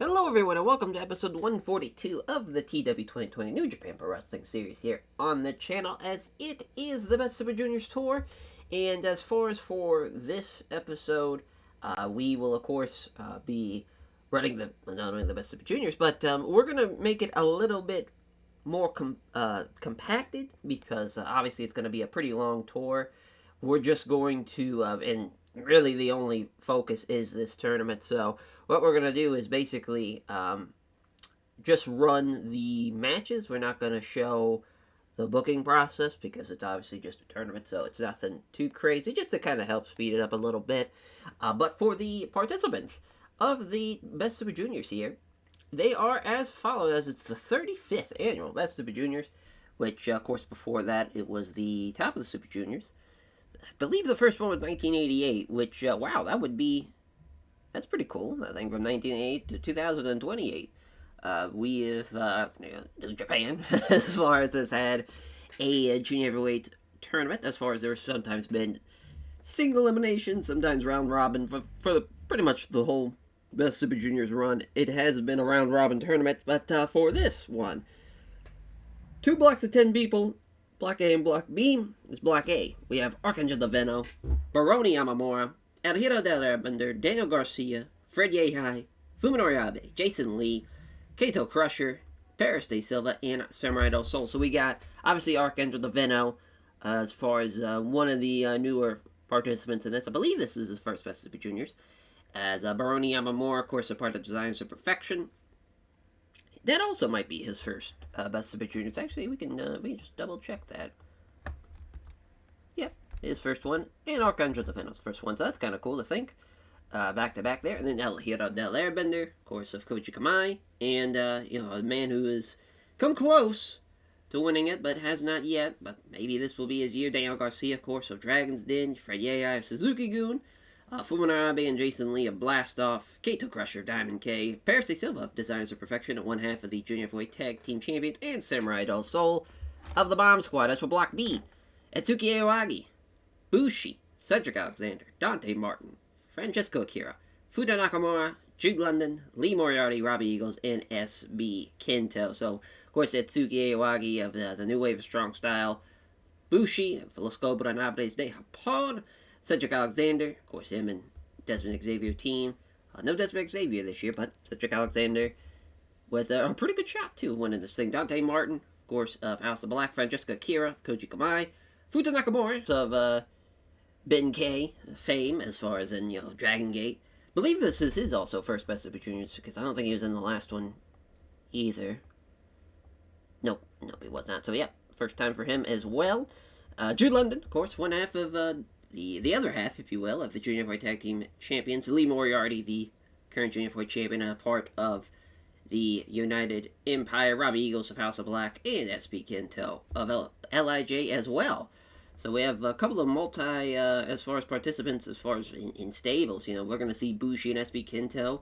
Hello everyone and welcome to episode 142 of the TEW 2020 New Japan Pro Wrestling series here on the channel, as it is the Best Super Juniors tour. And as far as for this episode, we will of course be running not only the Best Super Juniors, but we're going to make it a little bit more compacted, because obviously it's going to be a pretty long tour. We're just going to, and really the only focus is this tournament, so what we're going to do is basically just run the matches. We're not going to show the booking process because it's obviously just a tournament, so it's nothing too crazy, just to kind of help speed it up a little bit. But for the participants of the Best Super Juniors here, they are as follows, as it's the 35th annual Best Super Juniors, which, of course, before that, it was the top of the Super Juniors. I believe the first one was 1988, which, wow, that's pretty cool. I think from 1988 to 2028, we have, New Japan, as far as has had a junior heavyweight tournament, as far as there's sometimes been single elimination, sometimes round robin, for pretty much the whole Best Super Juniors run. It has been a round robin tournament, but for this one, 2 blocks of 10 people. Block A and Block B is Block A. We have Archangel Daveno, Baroni Yamamura, El Hiro del Airbender, Daniel Garcia, Fred Yehi, Fuminori Abe, Jason Lee, Kato Crusher, Paris De Silva, and Samurai Del Sol. So we got, obviously, Archangel Daveno as far as one of the newer participants in this. I believe this is his first Best Super Juniors. As Baroni Yamamura, of course, a part of Designs of Perfection. That also might be his first Best Super Juniors. Actually, we can just double check that. Yep, his first one, and Archangel Daveno's first one. So that's kind of cool to think. Back to back there, and then El Hiro del Airbender, of course, of Koji Kamai, and a man who has come close to winning it, but has not yet. But maybe this will be his year. Daniel Garcia, of course, of Dragon's Den, Fred Yei of Suzuki-gun. Fuminori Abe and Jason Lee of Blast Off, Kato Crusher of Diamond K, Paris De Silva of Designs of Perfection at one half of the Junior Heavyweight Tag Team Champions, and Samurai Del Sol of the Bomb Squad. As for Block B, Etsuki Aoyagi, Bushi, Cedric Alexander, Dante Martin, Francesco Akira, Fuda Nakamura, Jude London, Lee Moriarty, Robbie Eagles, and SB Kento. So, of course, Etsuki Aoyagi of the New Wave of Strong Style, Bushi of Los Cobra-Nables de Japón, Cedric Alexander, of course, him and Desmond Xavier team. No Desmond Xavier this year, but Cedric Alexander with a pretty good shot, too, winning this thing. Dante Martin, of course, of House of Black. Francesca Akira, Koji Kamai. Futa Nakamura of Ben K fame, as far as in, Dragon Gate. I believe this is his also first Best Super Juniors, because I don't think he was in the last one either. Nope, he was not. So, yeah, first time for him as well. Jude London, of course, one half of the other half, if you will, of the Junior Heavyweight Tag Team Champions. Lee Moriarty, the current Junior Heavyweight Champion, a part of the United Empire. Robbie Eagles of House of Black, and SB Kento of LIJ as well. So we have a couple of as far as participants, as far as in stables. We're going to see Bushi and SB Kento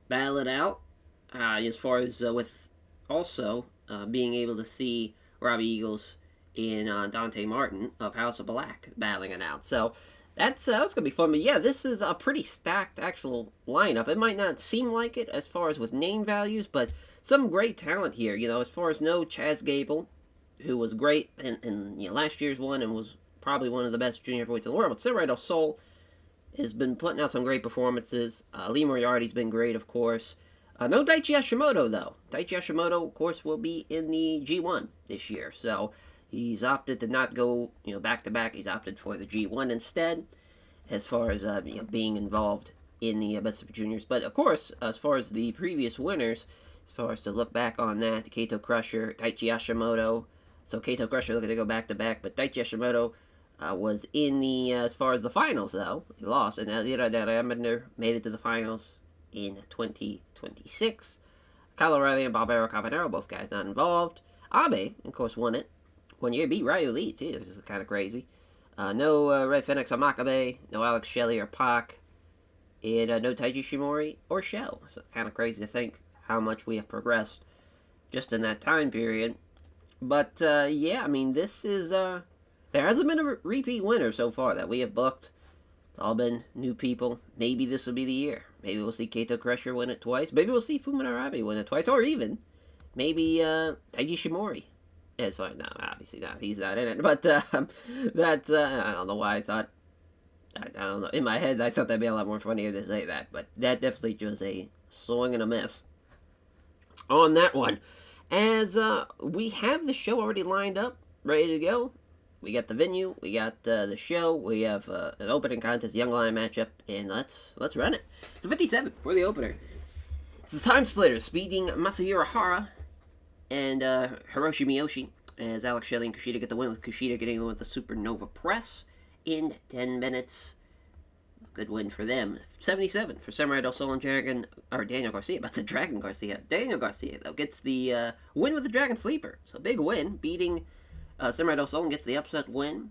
battle it out. As far as with also being able to see Robbie Eagles in Dante Martin of House of Black battling it out. So that's going to be fun. But yeah, this is a pretty stacked actual lineup. It might not seem like it as far as with name values, but some great talent here. As far as Chaz Gable, who was great in last year's one and was probably one of the best junior heavyweights in the world. But Samurai Del Sol has been putting out some great performances. Lee Moriarty's been great, of course. No Daichi Hashimoto, though. Daichi Hashimoto, of course, will be in the G1 this year. So he's opted to not go, back-to-back. He's opted for the G1 instead, as far as, being involved in the Best Super Juniors. But, of course, as far as the previous winners, as far as to look back on that, Kato Crusher, Daichi Hashimoto. So Kato Crusher looking to go back-to-back, but Daichi Hashimoto was in the, as far as the finals, though. He lost, and Hiro del Airbender made it to the finals in 2026. Kyle O'Reilly and Barbaro Cavanero, both guys not involved. Abe, of course, won it. 1 year, beat Ryu Lee, too, which is kind of crazy. No Red Phoenix or Makabe, no Alex Shelley or Pac, and no Taiji Shimori or Shell. So kind of crazy to think how much we have progressed just in that time period. But, yeah, I mean, this is, there hasn't been a repeat winner so far that we have booked. It's all been new people. Maybe this will be the year. Maybe we'll see Kaito Crusher win it twice. Maybe we'll see Fumin Arabe win it twice. Or even, maybe Taiji Shimori. Yeah, so, no, obviously not. He's not in it. But that's, I don't know why I thought, I don't know. In my head, I thought that'd be a lot more funnier to say that. But that definitely was a swing and a miss on that one. As we have the show already lined up, ready to go. We got the venue, we got the show, we have an opening contest, Young Lion matchup, and let's run it. It's a 57 for the opener. It's the Time Splitters beating Masahiro Hara and Hiroshi Miyoshi, as Alex Shelley and Kushida get the win, with Kushida getting the win with the Supernova Press in 10 minutes. Good win for them. 77 for Samurai Del Sol and Daniel Garcia. But it's a Dragon Garcia. Daniel Garcia, though, gets the win with the Dragon Sleeper. So big win, beating Samurai Del Sol, and gets the upset win.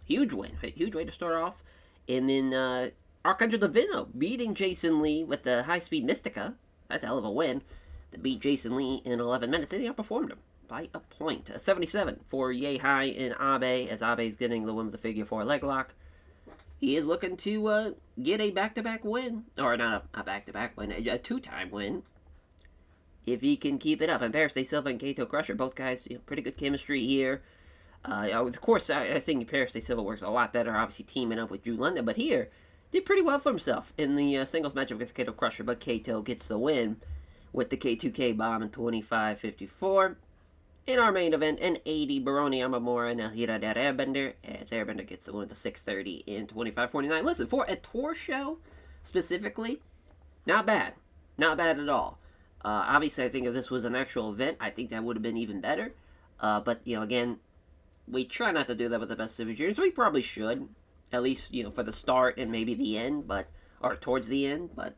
Huge win. Huge way to start off. And then Archangel Divino beating Jason Lee with the high-speed Mystica. That's a hell of a win. To beat Jason Lee in 11 minutes. And he outperformed him by a point. 77 for Yehai and Abe, as Abe's getting the win with the figure 4 leg lock. He is looking to get a back-to-back win. Or not a back-to-back win, a two-time win. If he can keep it up. And Paris De Silva and Kaito Crusher, both guys, pretty good chemistry here. Of course, I think Paris De Silva works a lot better, obviously teaming up with Drew London. But here, did pretty well for himself in the singles matchup against Kaito Crusher. But Kaito gets the win with the K2K bomb in 25-54. In our main event, an 80 Baroni Yamamura and El Hirada Airbender, as Airbender gets the win with the 630 in 25-49. Listen, for a tour show, specifically, not bad. Not bad at all. Obviously, I think if this was an actual event, I think that would have been even better. But, again, we try not to do that with the best Super Juniors. We probably should, at least, for the start and maybe the end, or towards the end, but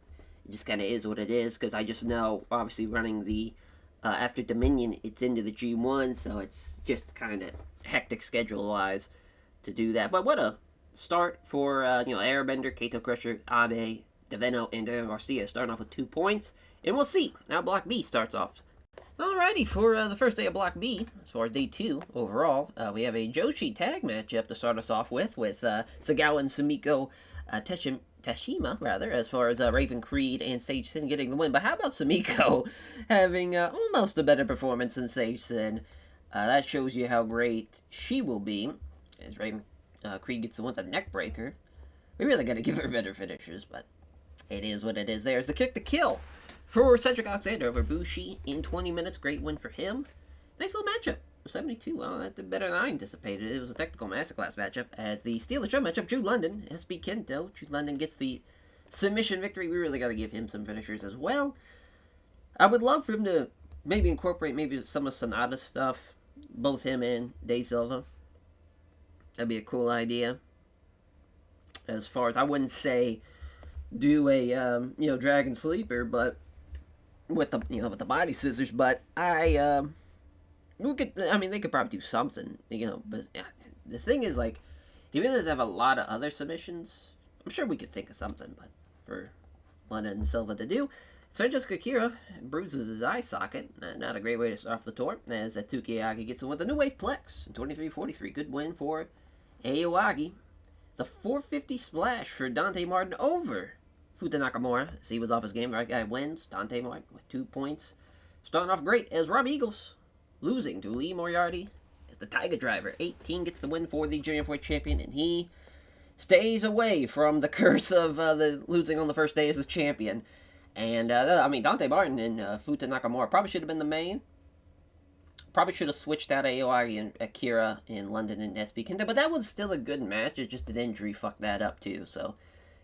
it just kind of is what it is, because I just know, obviously, running the after Dominion, it's into the G1, so it's just kind of hectic schedule-wise to do that. But what a start for, Airbender, Kaito Crusher, Abe, Daveno, and Daniel Garcia starting off with 2 points. And we'll see how Block B starts off. Alrighty, for the first day of Block B, as far as day 2 overall, we have a Joshi tag matchup to start us off with Sagawa and Sumiko Tashima, as far as Raven Creed and Sage Sin getting the win. But how about Sumiko having almost a better performance than Sage Sin? That shows you how great she will be, as Raven Creed gets the win with a neck breaker. We really got to give her better finishers, but it is what it is. There's the kick to kill for Cedric Alexander over Bushi in 20 minutes. Great win for him. Nice little matchup. 72. Well, that did better than I anticipated. It was a technical masterclass matchup. As the Steal the Show matchup, Drew London, SB Kento. Drew London gets the submission victory. We really got to give him some finishers as well. I would love for him to maybe incorporate some of Sonata stuff. Both him and De Silva. That'd be a cool idea. As far as, I wouldn't say do a, Dragon Sleeper, but with the, with the body scissors, but they could probably do something, but the thing is, he really does have a lot of other submissions. I'm sure we could think of something, but for London and Silva to do, Francesco Kira bruises his eye socket. Not a great way to start off the tour, as Tsukiyagi gets in with a New Wave Plex in 23-43. Good win for Aoyagi. It's a 450 splash for Dante Martin over Futa Nakamura, as he was off his game. Right guy wins. Dante Martin with 2 points. Starting off great as Rob Eagles losing to Lee Moriarty as the Tiger Driver. 18 gets the win for the Junior 4 champion, and he stays away from the curse of the losing on the first day as the champion. And, Dante Martin and Futa Nakamura probably should have been the main. Probably should have switched out Aoyagi and Akira in London and SB Kenta, but that was still a good match. It's just an injury fucked that up, too, so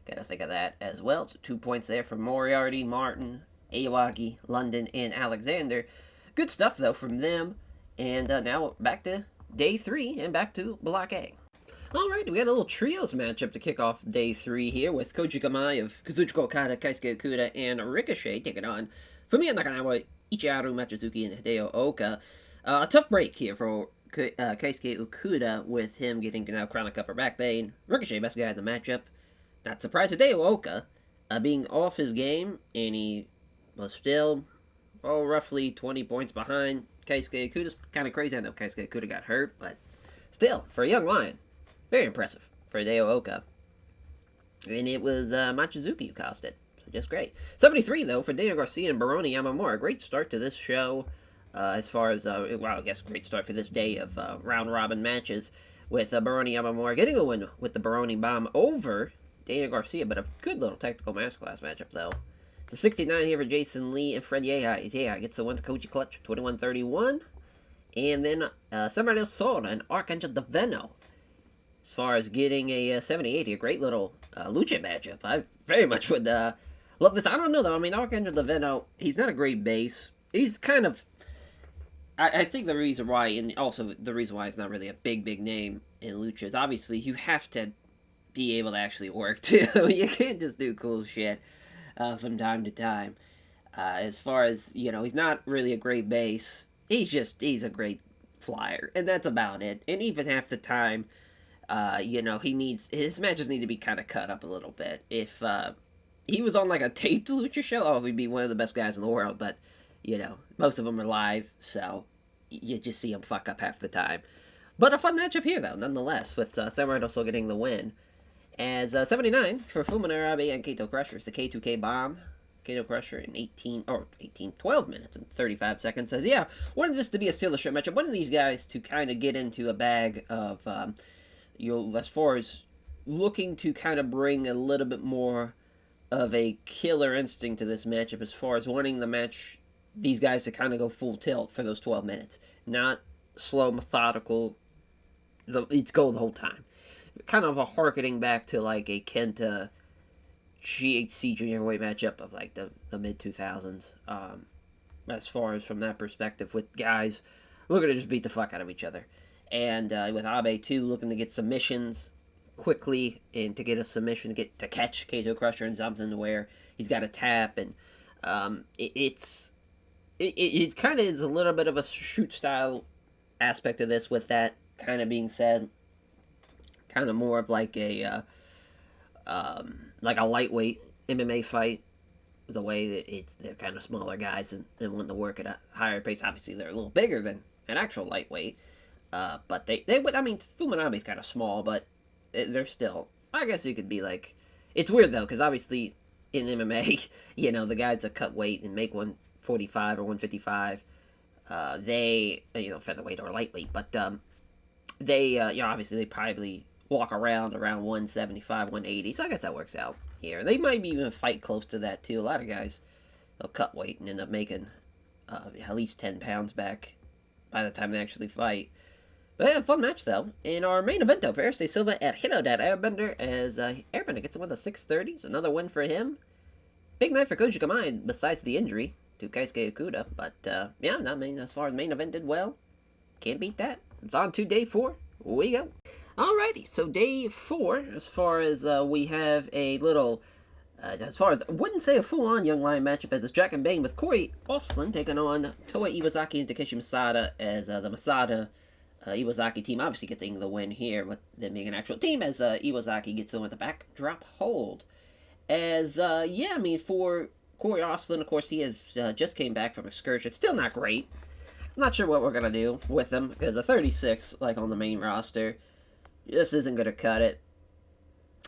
gotta think of that as well. So 2 points there for Moriarty, Martin, Aoyagi, London, and Alexander. Good stuff, though, from them. And now back to day 3 and back to Block A. Alright, we got a little trios matchup to kick off day 3 here with Koji Kamai of Kazuchika Okada, Keisuke Okuda, and Ricochet taking on Fumiya Nakanawa, Ichiharu Machizuki, and Hideo Oka. A tough break here for Keisuke Okuda with him getting now chronic upper back pain. Ricochet, best guy in the matchup. Not surprised, Hideo Oka being off his game, and he was still roughly 20 points behind Keisuke Okuda's. Kind of crazy. I know Keisuke Okuda got hurt, but still, for a young lion, very impressive for Hideo Oka. And it was Machizuki who cost it. So just great. 73, though, for Daniel Garcia and Baroni Yamamura. Great start to this show. As far as, well, I guess great start for this day of round-robin matches with Baroni Yamamura getting the win with the Baroni Bomb over Daniel Garcia, but a good little technical masterclass matchup, though. It's a 69 here for Jason Lee and Fred Yehi. Yehi gets the win to Koji Clutch, 21-31. And then Samurai del Sol and Archangel Daveno. As far as getting a 78 here, great little lucha matchup. I very much would love this. I don't know, though. I mean, Archangel Daveno, he's not a great base. He's kind of... I think the reason why, and also the reason why he's not really a big name in lucha is obviously you have to be able to actually work, too. You can't just do cool shit from time to time. As far as, you know, he's not really a great base. He's a great flyer, and that's about it. And even half the time, you know, his matches need to be kind of cut up a little bit. If he was on like a taped lucha show, oh, he'd be one of the best guys in the world, but, you know, most of them are live, so you just see him fuck up half the time. But a fun matchup here, though, nonetheless, with Samurai also getting the win. As 79 for Fuminara Abe and Kato Crusher. It's the K2K Bomb. Kato Crusher in 12 minutes and 35 seconds says, yeah, wanted this to be a Steelers shirt matchup. One of these guys to kind of get into a bag of, as far as looking to kind of bring a little bit more of a killer instinct to this matchup as far as wanting the match, these guys to kind of go full tilt for those 12 minutes. Not slow, methodical, it's go the whole time. Kind of a harkening back to like a Kenta GHC junior heavyweight matchup of like the mid-2000s. As far as from that perspective, with guys looking to just beat the fuck out of each other. And with Abe, too, looking to get submissions quickly and to get a submission, to catch Kato Crusher in something to where he's got to tap. And it kind of is a little bit of a shoot style aspect of this. With that kind of being said, kind of more of like a lightweight MMA fight, the way that they're kind of smaller guys and want to work at a higher pace. Obviously, they're a little bigger than an actual lightweight, but they would. I mean, Fumanabe's kind of small, but they're still. I guess you could be like. It's weird though, because obviously in MMA, you know, the guys that cut weight and make 145 or 155, they, you know, featherweight or lightweight, but they, you know, obviously they probably walk around 175, 180, so I guess that works out here. They might even fight close to that, too. A lot of guys, they'll cut weight and end up making at least 10 pounds back by the time they actually fight. But yeah, fun match, though. In our main event, though, Ferris de Silva at Hinodad Airbender, as Airbender gets one of the 630s. Another win for him. Big night for Koji Kamai, besides the injury to Keisuke Okuda. But, yeah, I mean, as far as main event did well, can't beat that. It's on to day 4. We go. Alrighty, so day 4, as far as we have a little, as far as, I wouldn't say a full-on Young Lion matchup, as it's Jack and Bane with Corey Ostlund taking on Toa Iwazaki and Takeshi Masada, as the Masada Iwazaki team obviously getting the win here, with them being an actual team, as Iwazaki gets in with a backdrop hold. As, yeah, I mean, for Corey Ostlund, of course, he has just came back from excursion. It's still not great. I'm not sure what we're going to do with him, because a 36, like, on the main roster, this isn't going to cut it.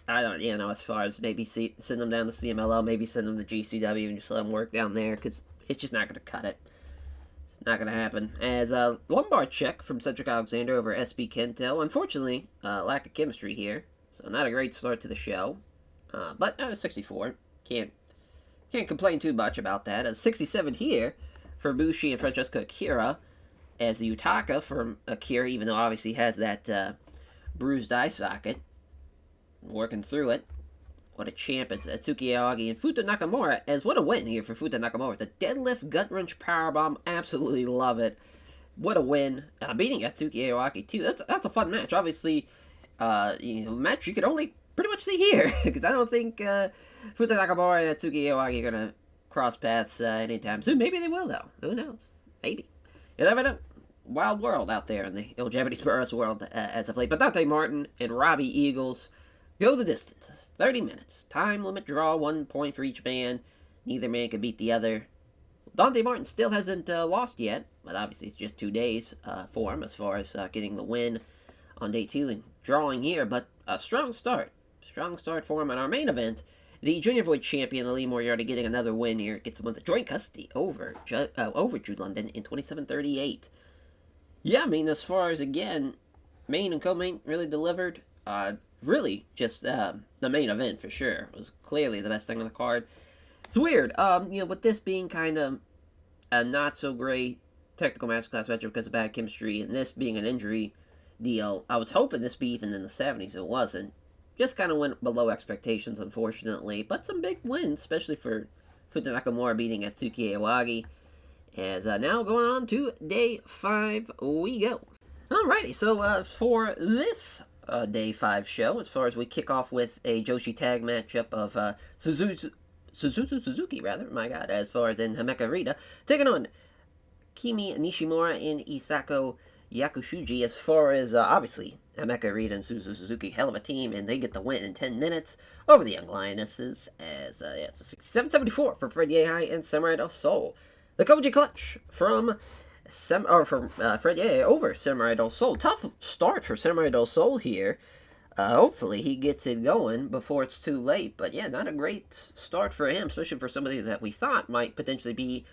I don't, you know, as far as maybe send them down to CMLL, maybe send them to GCW and just let them work down there, because it's just not going to cut it. It's not going to happen. As a lumbar check from Cedric Alexander over SB Kento. Unfortunately, lack of chemistry here, so not a great start to the show. But 64. Can't complain too much about that. As 67 here for Bushi and Francesco Akira, as the Utaka from Akira, even though obviously has that bruised eye socket, working through it. What a champ. It's Atsuki Aogi and Futa Nakamura, as what a win here for Futa Nakamura. The deadlift gut wrench powerbomb, absolutely love it. What a win. Beating Atsuki Aogi too. That's a fun match. Obviously, you know, match you could only pretty much see here, because I don't think Futa Nakamura and Atsuki Aogi are gonna cross paths anytime soon. Maybe they will, though. Who knows? Maybe. You never know. Wild world out there in the old Japanese Burris world as of late. But Dante Martin and Robbie Eagles go the distance. 30 minutes. Time limit draw, 1 point for each man. Neither man can beat the other. Dante Martin still hasn't lost yet, but obviously it's just 2 days for him as far as getting the win on day 2 and drawing here. But a strong start. Strong start for him in our main event. The junior heavyweight champion, Lee Moriarty, getting another win here. Gets him with the joint custody over Jude London in 27-38. Yeah, I mean, as far as, again, main and co-main really delivered. Really, just the main event for sure was clearly the best thing on the card. It's weird, with this being kind of a not so great technical masterclass matchup because of bad chemistry, and this being an injury deal, I was hoping this be even in the 70s. It wasn't. Just kind of went below expectations, unfortunately. But some big wins, especially for Futa Nakamura beating Atsuki Aoyagi. As now going on to day 5 we go. Alrighty, so for this day 5 show, as far as we kick off with a Joshi tag matchup of Suzuki, my god, as far as in Himeka Rita, taking on Kimi Nishimura and Isako Yakushuji. As far as, obviously, Himeka Rita and Suzuki, hell of a team, and they get the win in 10 minutes over the Young Lionesses, as, it's a 67-74 for Fred Yehi and Samurai Del Sol. The Koji Clutch from Fred Yehi over Samurai Del Sol. Tough start for Samurai Del Sol here. Hopefully he gets it going before it's too late. But yeah, not a great start for him, especially for somebody that we thought might potentially be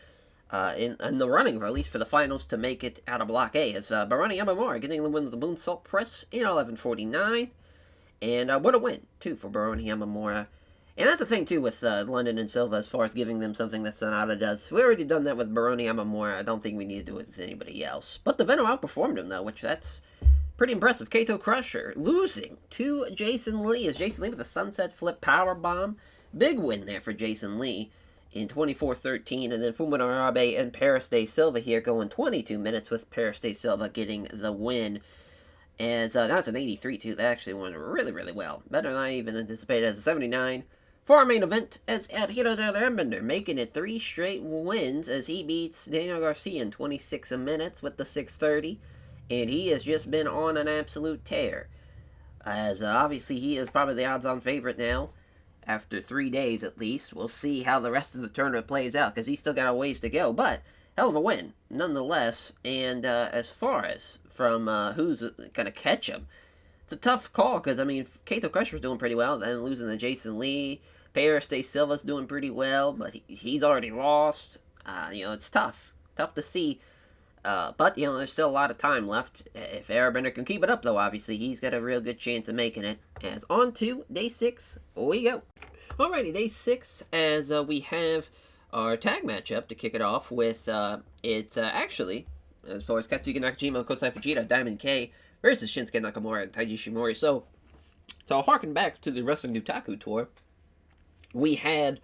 in the running, or at least for the finals, to make it out of Block A. As Barani Yamamura getting the win with the Moonsault Press in 11:49. And what a win, too, for Baroni Yamamura. And that's the thing, too, with London and Silva, as far as giving them something that Sonata does. We already done that with Baroni Yamamura. I don't think we need to do it with anybody else. But the Venom outperformed him, though, which that's pretty impressive. Kato Crusher losing to Jason Lee, as Jason Lee with a Sunset Flip Powerbomb. Big win there for Jason Lee in 24-13. And then Fumino Arabe and Paris Day Silva here going 22 minutes, with Paris Day Silva getting the win. As that's an 83, too. That actually went really, really well. Better than I even anticipated, as a 79. For our main event, as Hiro Airbender making it 3 straight wins as he beats Daniel Garcia in 26 minutes with the 630. And he has just been on an absolute tear. As obviously he is probably the odds-on favorite now. After 3 days at least. We'll see how the rest of the tournament plays out, because he's still got a ways to go. But hell of a win, nonetheless. And as far as from who's going to catch him, it's a tough call, because, I mean, Kato Crusher's doing pretty well, then losing to Jason Lee. Paris Day Silva's doing pretty well, but he's already lost. It's tough. Tough to see. But, there's still a lot of time left. If Airbender can keep it up, though, obviously, he's got a real good chance of making it. As on to day 6 we go. Alrighty, day 6, as we have our tag matchup to kick it off with, it's actually, as far as Katsuki Nakajima and Kosai Fujita, Diamond K versus Shinsuke Nakamura and Taiji Shimori. So harken back to the Wrestling Nutaku tour, we had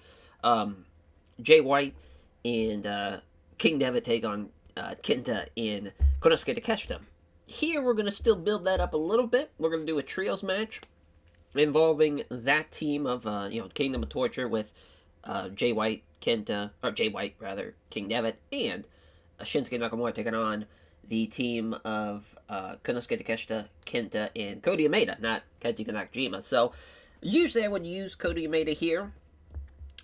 Jay White and King Devitt take on Kenta in Konosuke Takeshita. Here we're going to still build that up a little bit. We're going to do a trios match involving that team of Kingdom of Torture with King Devitt, and Shinsuke Nakamura taking on the team of Konosuke Takeshita, Kenta, and Kota Umeda, not Katsuki Nakajima. So usually I would use Kota Umeda here,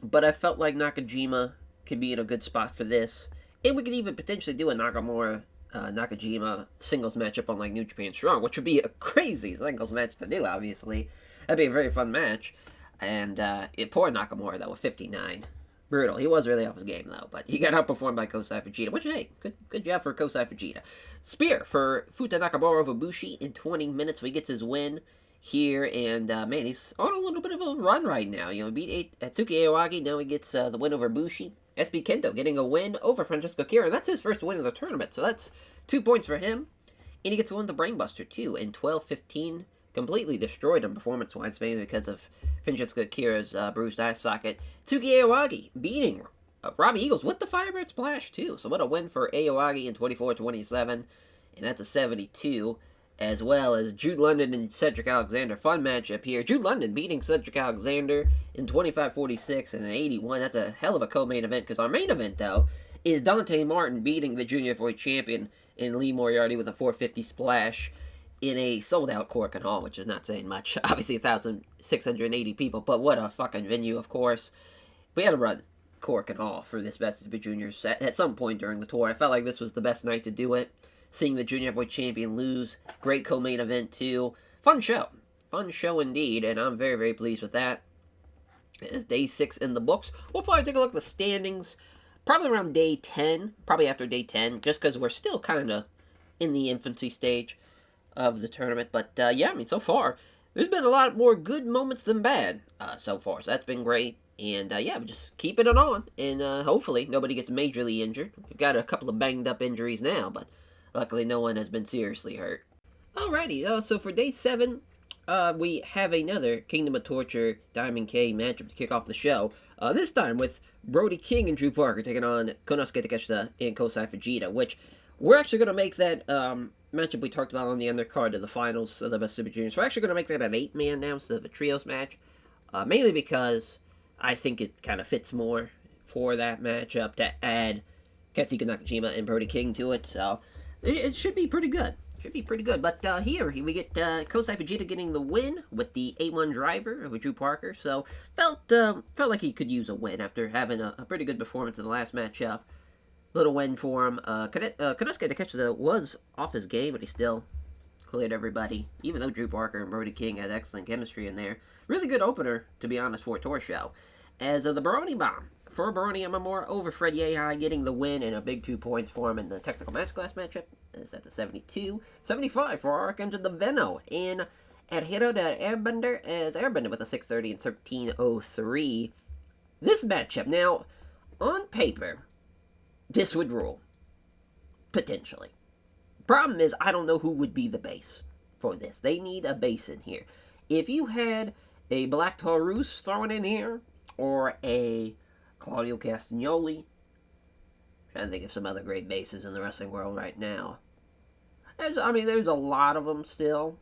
but I felt like Nakajima could be in a good spot for this. And we could even potentially do a Nakamura Nakajima singles matchup on like New Japan Strong, which would be a crazy singles match to do, obviously. That'd be a very fun match. And poor Nakamura, though, with 59. Brutal. He was really off his game, though, but he got outperformed by Kosai Fujita, which, hey, good job for Kosai Fujita. Spear for Futa Nakamura over Bushi in 20 minutes. So he gets his win here, and, man, he's on a little bit of a run right now. He beat Atsuki Aoyagi, now he gets the win over Bushi. SB Kento getting a win over Francesco Kira, and that's his first win of the tournament, so that's 2 points for him. And he gets to win the Brainbuster, too, in 12-15. Completely destroyed him performance-wise, mainly because of Francesco Kira's bruised eye socket. Tsuki Aoyagi beating Robbie Eagles with the Firebird Splash, too. So what a win for Aoyagi in 24-27, and that's a 72. As well as Jude London and Cedric Alexander. Fun matchup here. Jude London beating Cedric Alexander in 25-46 and an 81. That's a hell of a co-main event, because our main event, though, is Dante Martin beating the Junior Heavyweight Champion in Lee Moriarty with a 450 splash in a sold-out Corkin Hall, which is not saying much. Obviously, 1,680 people, but what a fucking venue, of course. We had to run Corkin Hall for this Best of the Juniors at some point during the tour. I felt like this was the best night to do it. Seeing the Junior Heavyweight Champion lose. Great co-main event, too. Fun show. Fun show indeed, and I'm very, very pleased with that. It's day 6 in the books. We'll probably take a look at the standings probably around day 10, probably after day 10, just because we're still kind of in the infancy stage of the tournament. But yeah, I mean, so far, there's been a lot more good moments than bad so far, so that's been great. And yeah, we're just keeping it on, and hopefully nobody gets majorly injured. We've got a couple of banged up injuries now, but luckily no one has been seriously hurt. Alrighty, so for day 7, we have another Kingdom of Torture Diamond K matchup to kick off the show. This time with Brody King and Drew Parker taking on Konosuke Takeshita and Kosai Fujita, which we're actually going to make that matchup we talked about on the undercard of the finals of the Best Super Juniors. We're actually going to make that an 8-man now instead of a trios match, mainly because I think it kind of fits more for that matchup to add Katsuhiko Nakajima and Brody King to it, so it should be pretty good. Should be pretty good. But here we get Kosai Fujita getting the win with the A1 driver of Drew Parker. So felt like he could use a win after having a pretty good performance in the last matchup. Little win for him. Konosuke Takeshita was off his game, but he still cleared everybody. Even though Drew Parker and Brody King had excellent chemistry in there. Really good opener, to be honest, for a tour show. As the Baroni Bomb. For Baroni Amamura over Fred Yehai, getting the win and a big 2 points for him in the Technical Masterclass matchup. That's a 72. 75 for Archangel the Veno. And at Hiro the Airbender as Airbender with a 630 and 1303. This matchup, now, on paper, this would rule. Potentially. Problem is, I don't know who would be the base for this. They need a base in here. If you had a Black Taurus thrown in here, or a Claudio Castagnoli. I'm trying to think of some other great bases in the wrestling world right now. There's a lot of them still.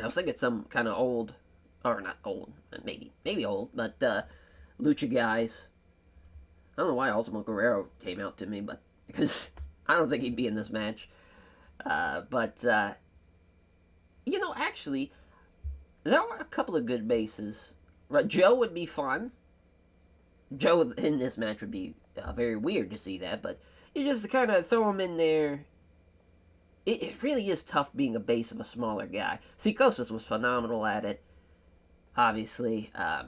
I was thinking some kind of old, or not old, maybe old, but Lucha guys. I don't know why Ultimo Guerrero came out to me, but because I don't think he'd be in this match. Actually, there are a couple of good bases. Right, Joe would be fun. Joe in this match would be very weird to see that, but you just kind of throw him in there. It really is tough being a base of a smaller guy. Psychosis was phenomenal at it, obviously. As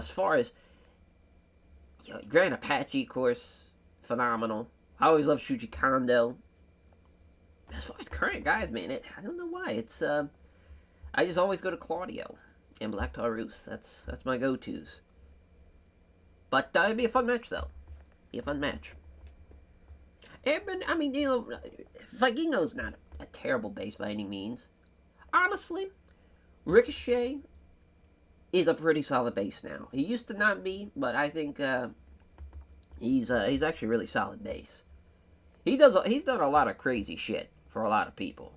far as Grand Apache, of course, phenomenal. I always love Shuji Kondo. As far as current guys, man, I don't know why. It's I just always go to Claudio and Black Taurus. That's my go-tos. But it'd be a fun match, though. Be a fun match. Vikingo's not a terrible base by any means. Honestly, Ricochet is a pretty solid base now. He used to not be, but I think he's actually a really solid base. He's done a lot of crazy shit for a lot of people.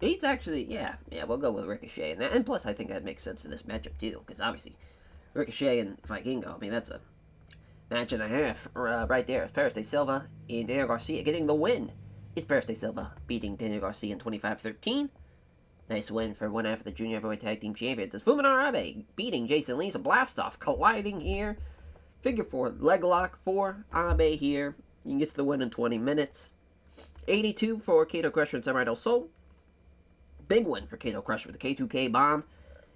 He's actually, yeah, we'll go with Ricochet. And plus, I think that makes sense for this matchup, too. Because, obviously, Ricochet and Vikingo, that's a match and a half right there. It's Paris de Silva and Daniel Garcia getting the win. It's Paris de Silva beating Daniel Garcia in 25-13. Nice win for one half of the Junior Heavyweight Tag Team Champions. It's Fuminara Abe beating Jason Lee. It's a blast-off colliding here. Figure 4 leg lock for Abe here. He gets the win in 20 minutes. 82 for Kato Crusher and Samurai del Sol. Big win for Kato Crusher with the K2K bomb.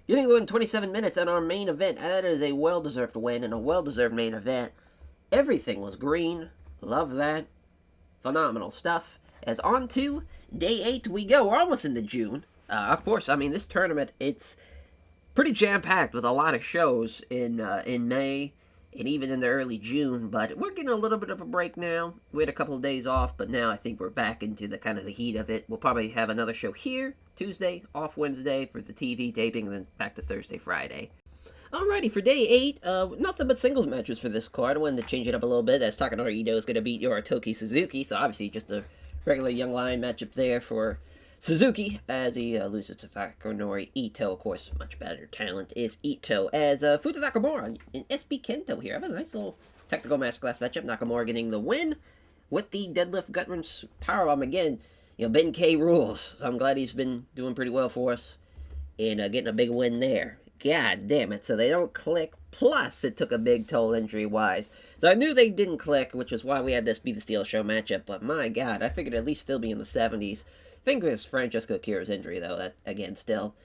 Getting the win in 27 minutes in our main event. That is a well-deserved win and a well-deserved main event. Everything was green. Love that. Phenomenal stuff. As on to day 8 we go. We're almost into June. Of course, this tournament, it's pretty jam-packed with a lot of shows in May and even in the early June, but we're getting a little bit of a break now. We had a couple of days off, but now I think we're back into the kind of the heat of it. We'll probably have another show here, Tuesday, off Wednesday for the TV taping, and then back to Thursday, Friday. Alrighty, for day 8, nothing but singles matches for this card. I wanted to change it up a little bit, as Takanori Ito is going to beat Yoritoki Suzuki, so obviously just a regular Young Lion matchup there for Suzuki, as he loses to Takanori Ito. Of course, much better talent is Ito. As Futa Nakamura and SB Kento here. I have a nice little technical masterclass matchup. Nakamura getting the win with the deadlift gut wrench powerbomb again. Ben K rules. So I'm glad he's been doing pretty well for us and getting a big win there. God damn it. So they don't click. Plus, it took a big toll injury-wise. So I knew they didn't click, which is why we had this be the Steel Show matchup. But my God, I figured at least still be in the 70s. I think it was Francesco Akira's injury, though. That, again, still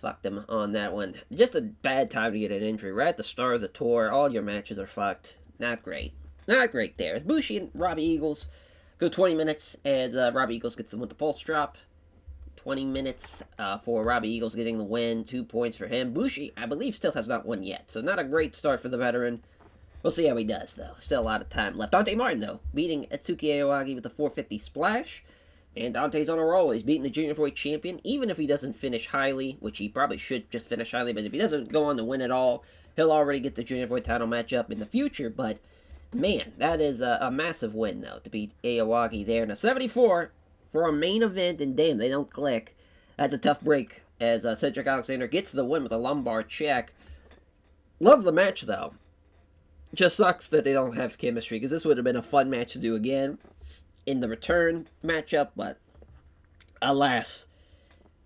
fucked him on that one. Just a bad time to get an injury. Right at the start of the tour, all your matches are fucked. Not great. Not great there. As Bushi and Robbie Eagles go 20 minutes as Robbie Eagles gets them with the pulse drop. 20 minutes for Robbie Eagles getting the win. 2 points for him. Bushi, I believe, still has not won yet. So not a great start for the veteran. We'll see how he does, though. Still a lot of time left. Dante Martin, though, beating Atsuki Aoyagi with a 450 splash. And Dante's on a roll. He's beating the junior heavyweight champion. Even if he doesn't finish highly, which he probably should just finish highly, but if he doesn't go on to win at all, he'll already get the junior heavyweight title matchup in the future. But, man, that is a massive win, though, to beat Aoyagi there. Now, 74 for a main event, and damn, they don't click. That's a tough break as Cedric Alexander gets the win with a lumbar check. Love the match, though. Just sucks that they don't have chemistry, because this would have been a fun match to do again in the return matchup, but alas,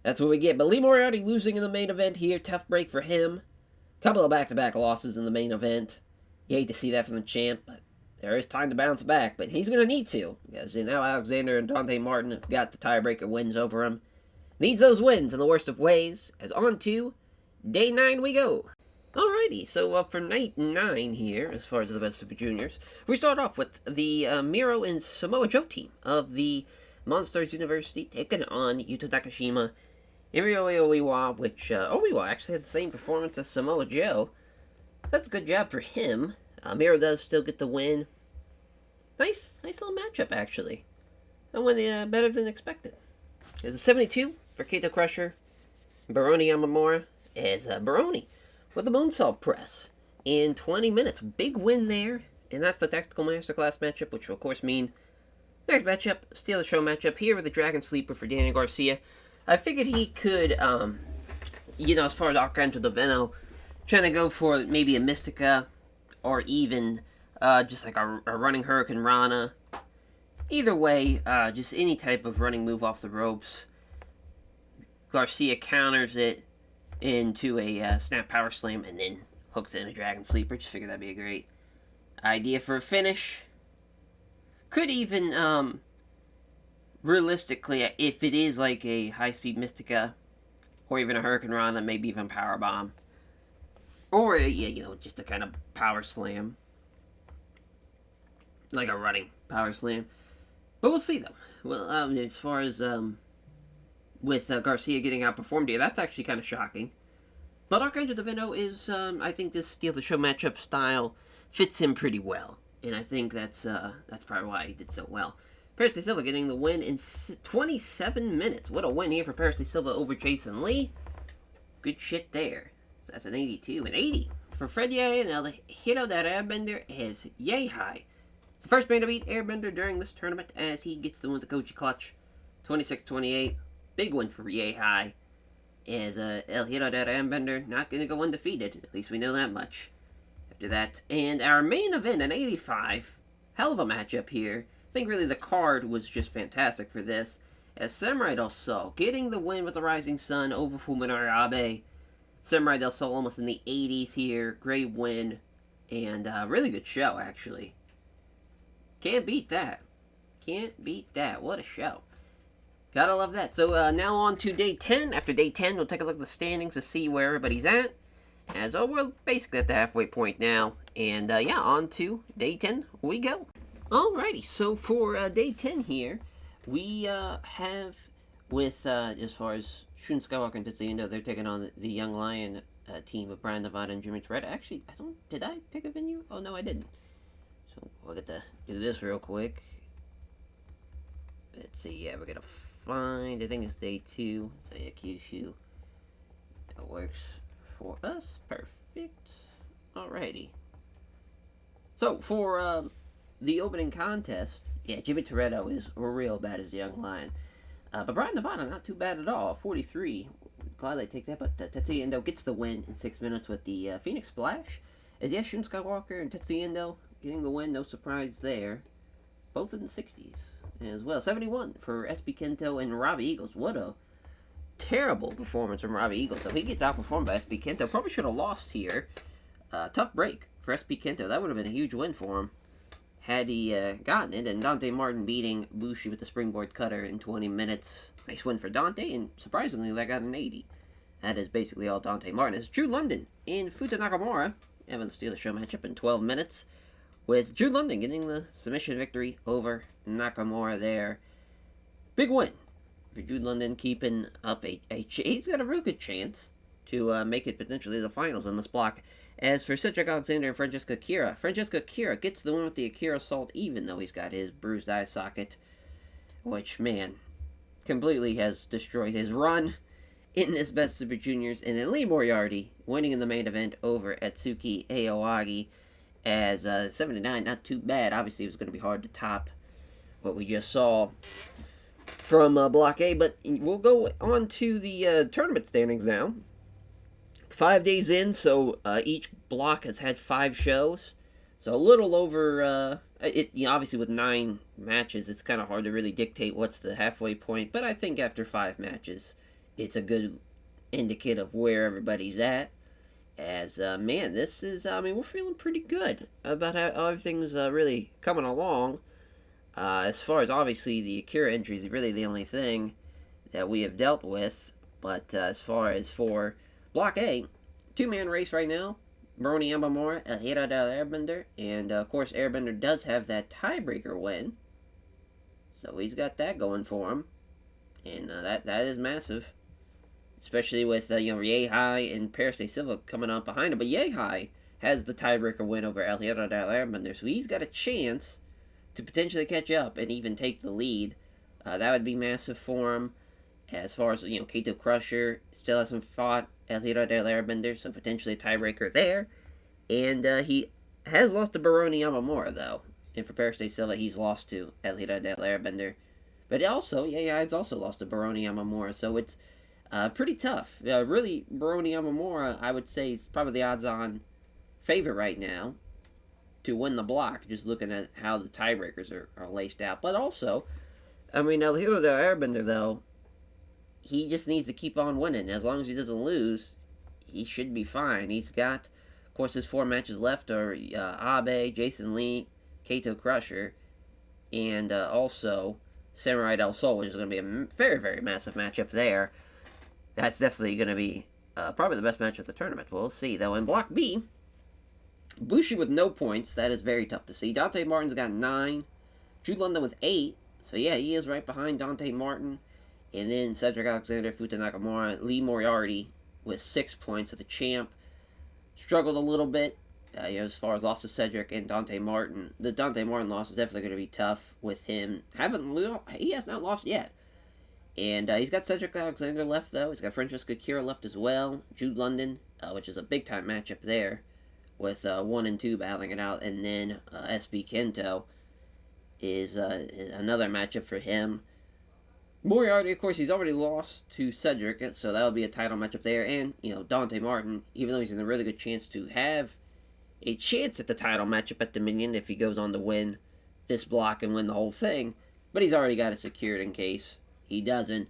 that's what we get. But Lee Moriarty losing in the main event here. Tough break for him. Couple of back-to-back losses in the main event. You hate to see that from the champ, but there is time to bounce back. But he's going to need to, because now Alexander and Dante Martin have got the tiebreaker wins over him. Needs those wins in the worst of ways. As on to day 9 we go. Alrighty, so for night 9 here, as far as the Best Super Juniors, we start off with the Miro and Samoa Joe team of the Monsters University taking on Yuto Takashima and Ryohei Oiwa, which Oiwa actually had the same performance as Samoa Joe. That's a good job for him. Miro does still get the win. Nice little matchup, actually. That went better than expected. It's a 72 for Kato Crusher. Baroni Yamamura is Baroni with the moonsault press in 20 minutes. Big win there, and that's the Tactical Masterclass matchup, which will, of course, mean next matchup, Steal the Show matchup here with the Dragon Sleeper for Daniel Garcia. I figured he could, as far as Arcanjo Divino, trying to go for maybe a Mystica or even just like a running Hurricane Rana. Either way, just any type of running move off the ropes. Garcia counters it into a snap power slam and then hooks in a Dragon Sleeper. Just figured that'd be a great idea for a finish. Could even, realistically, if it is like a high-speed Mystica or even a Hurricane Rana, maybe even Power Bomb. Or, just a kind of power slam. Like a running power slam. But we'll see, though. Well, as far as, with Garcia getting outperformed here, that's actually kind of shocking. But Arcanjo Divino is, I think this Steal the Show matchup style fits him pretty well. And I think that's probably why he did so well. Paris de Silva getting the win in 27 minutes. What a win here for Paris de Silva over Jason Lee. Good shit there. So that's an 82. An 80 for Fred Yeh, and El Hero that Airbender is yay high. It's the first man to beat Airbender during this tournament as he gets the win with the Koji Clutch. 26-28. Big win for Yay High. As El Hero that Airbender not going to go undefeated. At least we know that much. After that. And our main event, an 85. Hell of a matchup here. I think really the card was just fantastic for this. As Samurai Del Sol getting the win with the Rising Sun over Fuminori Abe. Samurai Del Sol almost in the 80s here. Great win. And really good show, actually. Can't beat that. Can't beat that. What a show. Gotta love that. So now on to day 10. After day 10, we'll take a look at the standings to see where everybody's at. As we're basically at the halfway point now. And on to day 10 we go. Alrighty, so for day 10 here, we have with, as far as Shun Skywalker and Tetsuya Endo, they're taking on the Young Lion team of Brian Nevada and Jimmy Toretta. Actually, did I pick a venue? Oh, no, I didn't. So we'll get to do this real quick. Let's see, we're gonna find, I think it's day 2. So yeah, Kyushu. That works for us. Perfect. Alrighty. So for the opening contest, Jimmy Toretto is real bad as a Young Lion. But Brian Nevada, not too bad at all. 43. Glad they take that, but Tetsuya Endo gets the win in 6 minutes with the Phoenix Splash. As Shun Skywalker and Tetsuya Endo getting the win, no surprise there. Both in the 60s as well. 71 for SB Kento and Robbie Eagles. What a terrible performance from Robbie Eagles. So he gets outperformed by SB Kento. Probably should have lost here. Tough break for SB Kento. That would have been a huge win for him had he gotten it. And Dante Martin beating Bushi with the springboard cutter in 20 minutes. Nice win for Dante, and surprisingly, that got an 80. That is basically all Dante Martin is. Drew London in Futa Nakamura having the Steal the Show matchup in 12 minutes, with Drew London getting the submission victory over Nakamura there. Big win for Drew London, keeping up he's got a real good chance to make it potentially the finals in this block. As for Cedric Alexander and Francesco Akira gets the win with the Akira Assault, even though he's got his bruised eye socket, which, man, completely has destroyed his run in this Best Super Juniors. And then Lee Moriarty winning in the main event over Atsuki Aoyagi as 79, not too bad. Obviously, it was going to be hard to top what we just saw from Block A, but we'll go on to the tournament standings now. 5 days in, so each block has had 5 shows. So a little over, obviously with 9 matches, it's kind of hard to really dictate what's the halfway point. But I think after 5 matches, it's a good indicator of where everybody's at. As, man, this is, we're feeling pretty good about how everything's really coming along. As far as, obviously, the Akira injury is really the only thing that we have dealt with. But as far as for Block A, 2-man race right now. Baroni Yamamura, El Hira del Airbender, and of course Airbender does have that tiebreaker win, so he's got that going for him, and that is massive, especially with Yehi and Paris de Silva coming up behind him. But Yehi has the tiebreaker win over El Hira del Airbender, so he's got a chance to potentially catch up and even take the lead. That would be massive for him. As far as, Kato Crusher still hasn't fought El Hira del Airbender, so potentially a tiebreaker there. And he has lost to Baroni Yamamura, though. And for Paris de Silva, he's lost to El Hira del Airbender. But also, he's also lost to Baroni Yamamura, so it's pretty tough. Really, Baroni Yamamura, I would say, is probably the odds-on favorite right now to win the block, just looking at how the tiebreakers are laced out. But also, El Hira del Airbender, though, he just needs to keep on winning. As long as he doesn't lose, he should be fine. He's got, of course, his 4 matches left are Abe, Jason Lee, Kato Crusher, and also Samurai del Sol, which is going to be a very, very massive matchup there. That's definitely going to be probably the best match of the tournament. We'll see, though. In Block B, Bushi with no points. That is very tough to see. Dante Martin's got 9. Drew London with 8. So, yeah, he is right behind Dante Martin. And then Cedric Alexander, Futa Nakamura, Lee Moriarty with 6 points. So the champ struggled a little bit as far as loss to Cedric and Dante Martin. The Dante Martin loss is definitely going to be tough with him. He has not lost yet. And he's got Cedric Alexander left, though. He's got Francesco Akira left as well. Jude London, which is a big-time matchup there, with 1 and 2 battling it out. And then SB Kento is another matchup for him. Moriarty, of course, he's already lost to Cedric, so that'll be a title matchup there. And, Dante Martin, even though he's in a really good chance to have a chance at the title matchup at Dominion if he goes on to win this block and win the whole thing, but he's already got it secured in case he doesn't.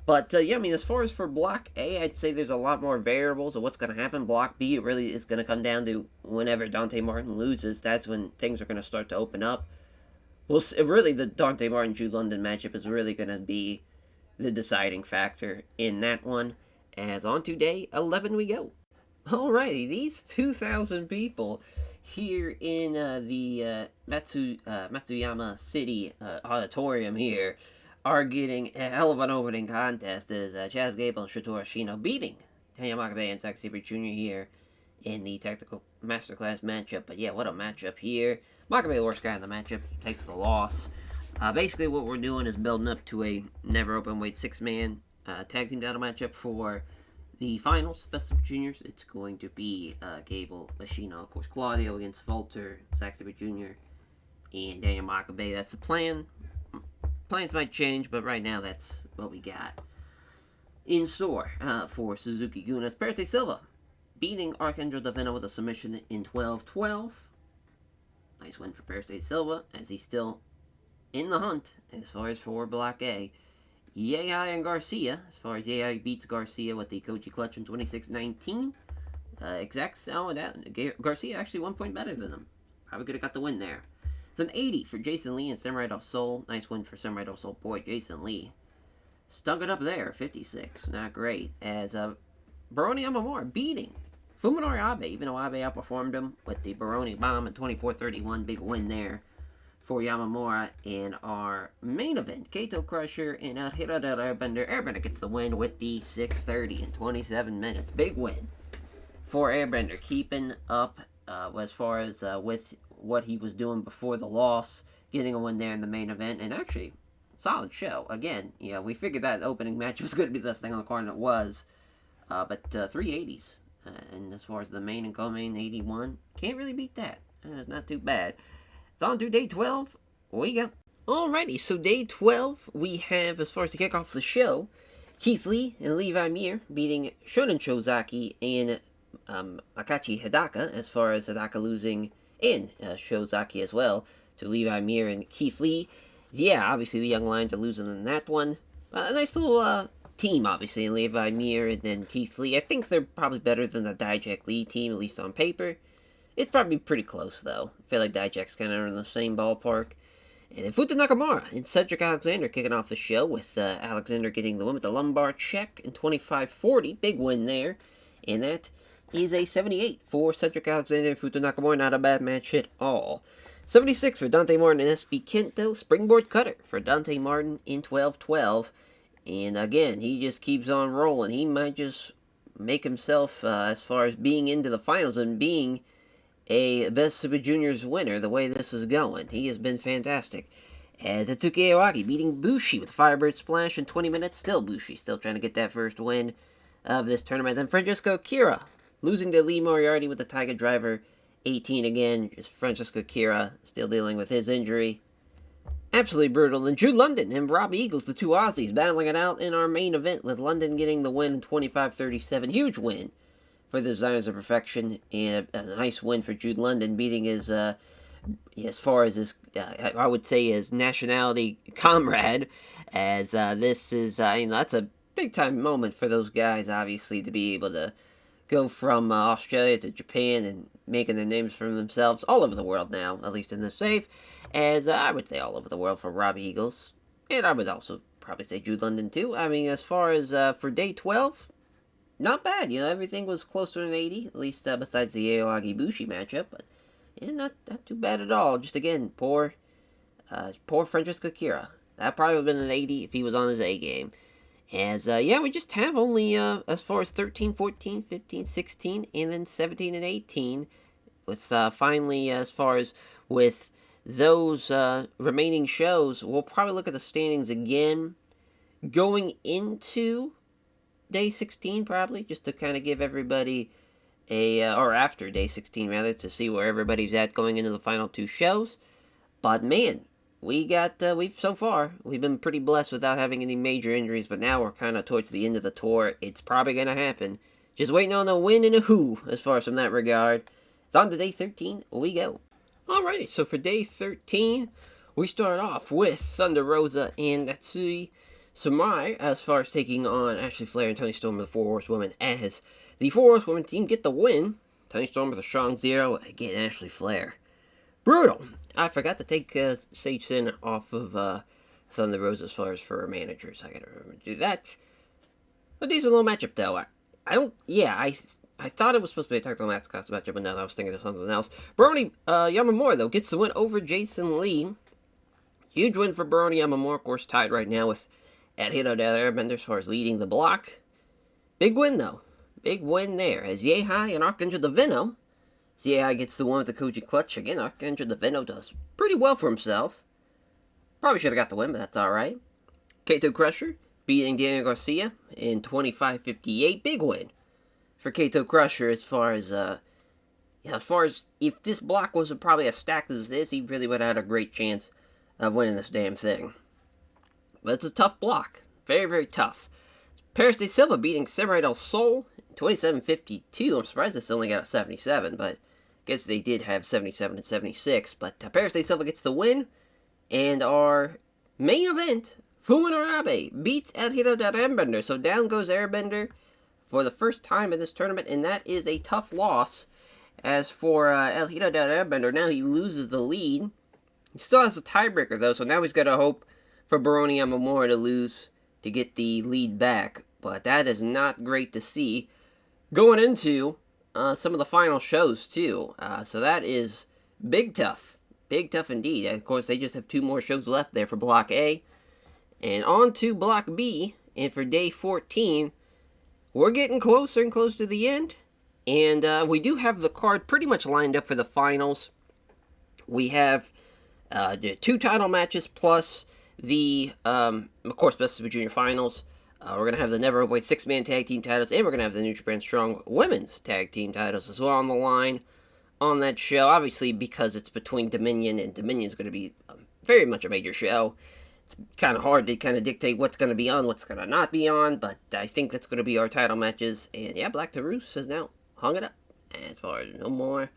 But, as far as for Block A, I'd say there's a lot more variables of what's going to happen. Block B, it really is going to come down to whenever Dante Martin loses, that's when things are going to start to open up. Well, really, the Dante Martin-Jude London matchup is really going to be the deciding factor in that one. As on to day 11 we go. Alrighty, these 2,000 people here in the Matsuyama City Auditorium here are getting a hell of an opening contest as Chaz Gable and Shotaro Ashino beating Tanya Makabe and Zack Sabre Jr. here in the Technical Masterclass matchup. But yeah, what a matchup here. Makabe, the worst guy in the matchup, takes the loss. Basically, what we're doing is building up to a never open weight 6-man tag team title matchup for the finals, Best Super Juniors. It's going to be Gable, Ashino, of course, Claudio against Volter, Zack Sabre Jr., and Daniel Makabe. That's the plan. Plans might change, but right now that's what we got in store for Suzuki-gun. Paris de Silva beating Archangel Davina with a submission in 12-12. Nice win for Paris de Silva, as he's still in the hunt as far as for Block A. Yehi and Garcia, as far as Yehi beats Garcia with the Koji Clutch in 26-19. Garcia actually 1 point better than him. Probably could have got the win there. It's an 80 for Jason Lee and Samurai del Sol. Nice win for Samurai del Sol. Boy, Jason Lee stunk it up there, 56. Not great. As Baroni Yamamura beating Fuminori Abe, even though Abe outperformed him with the Baroni Bomb at 24-31. Big win there for Yamamura. In our main event, Kato Crusher and Hirada Airbender. Airbender gets the win with the 6:30 in 27 minutes. Big win for Airbender, keeping up as far as with what he was doing before the loss, getting a win there in the main event, and actually, solid show. Again, we figured that opening match was going to be the best thing on the card, and it was. But 380s. And as far as the main and co-main, 81. Can't really beat that. Not too bad. It's on to day 12. We go. Alrighty, so day 12, we have, as far as to kick off the show, Keith Lee and Levi Mir beating Shonen Shozaki and Akachi Hidaka, as far as Hidaka losing in Shozaki as well, to Levi Mir and Keith Lee. Yeah, obviously the Young Lions are losing in that one. A nice little team, obviously, Levi Mir and then Keith Lee. I think they're probably better than the Dijak Lee team, at least on paper. It's probably pretty close, though. I feel like Dijak's kind of in the same ballpark. And then Futa Nakamura and Cedric Alexander kicking off the show, with Alexander getting the win with the lumbar check in 25-40. Big win there. And that is a 78 for Cedric Alexander and Futa Nakamura. Not a bad match at all. 76 for Dante Martin and SB Kento. Springboard cutter for Dante Martin in 12-12. And again, he just keeps on rolling. He might just make himself, as far as being into the finals and being a Best Super Juniors winner, the way this is going. He has been fantastic. As Atsuki Aoyagi beating Bushi with a Firebird Splash in 20 minutes. Still Bushi, still trying to get that first win of this tournament. Then Francesco Kira losing to Lee Moriarty with the Tiger Driver 18 again. Just Francesco Kira still dealing with his injury. Absolutely brutal. And Drew London and Rob Eagles, the two Aussies, battling it out in our main event, with London getting the win in 25-37. Huge win for the Designers of Perfection, and a nice win for Jude London, beating his, as far as his, I would say his nationality comrade, as this is, that's a big-time moment for those guys, obviously, to be able to go from Australia to Japan and making their names for themselves all over the world now, at least in the safe, as I would say all over the world for Rob Eagles, and I would also probably say Jude London too. I mean, as far as for day 12, not bad. Everything was close to an 80, at least besides the Aoyagi Bushi matchup, but yeah, not too bad at all. Just again, poor Francesco Kira. That probably would have been an 80 if he was on his A game. As, we just have only, as far as 13, 14, 15, 16, and then 17 and 18, with, finally, as far as with those, remaining shows, we'll probably look at the standings again, going into day 16, probably, just to kind of give everybody or after day 16, rather, to see where everybody's at going into the final two shows. But, man, we've been pretty blessed without having any major injuries, but now we're kind of towards the end of the tour. It's probably going to happen. Just waiting on a win and a who, as far as from that regard. It's on to day 13. We go. Alrighty, so for day 13, we start off with Thunder Rosa and Natsui Sumai, as far as taking on Ashley Flair and Toni Storm of the Four Horsewomen, as the Four Horsewomen team get the win. Toni Storm with a strong 0, again Ashley Flair. Brutal. I forgot to take Sage Sin off of Thunder Rosa as far as for her managers. I gotta remember to do that. A decent little matchup, though. I thought it was supposed to be a technical mascots matchup, but now I was thinking of something else. Baroni Yamamura, though, gets the win over Jason Lee. Huge win for Baroni Yamamura, of course, tied right now with Hiro Del Airbender as far as leading the block. Big win, though. Big win there, as Yehai and Archangel Divino. Yehai gets the one with the Koji Clutch. Again, Archangel Divino does pretty well for himself. Probably should have got the win, but that's alright. Kato Crusher beating Daniel Garcia in 25-58. Big win for Kato Crusher, as far as if this block was probably as stacked as this, he really would have had a great chance of winning this damn thing. But it's a tough block. Very, very tough. Paris de Silva beating Samurai del Sol 27-52. I'm surprised this only got a 77, but I guess they did have 77 and 76. But Paris de Silva gets the win. And our main event, Fuminori Abe beats El Hiro del Airbender. So down goes Airbender for the first time in this tournament, and that is a tough loss. As for El Hiro del Airbender, now he loses the lead. He still has a tiebreaker, though, so now he's got to hope for Baroni Yamamura to lose to get the lead back. But that is not great to see going into some of the final shows, too. So that is big tough. Big tough indeed. And of course, they just have 2 more shows left there for Block A. And on to Block B. And for day 14, we're getting closer and closer to the end. And we do have the card pretty much lined up for the finals. We have the 2 title matches plus the, of course, Best of Junior Finals. We're going to have the Never Overweight 6-man tag team titles, and we're going to have the New Japan Strong Women's tag team titles as well on the line on that show. Obviously, because it's between Dominion, and Dominion's going to be very much a major show. It's kind of hard to kind of dictate what's going to be on, what's going to not be on, but I think that's going to be our title matches. And yeah, Black Taurus has now hung it up as far as no more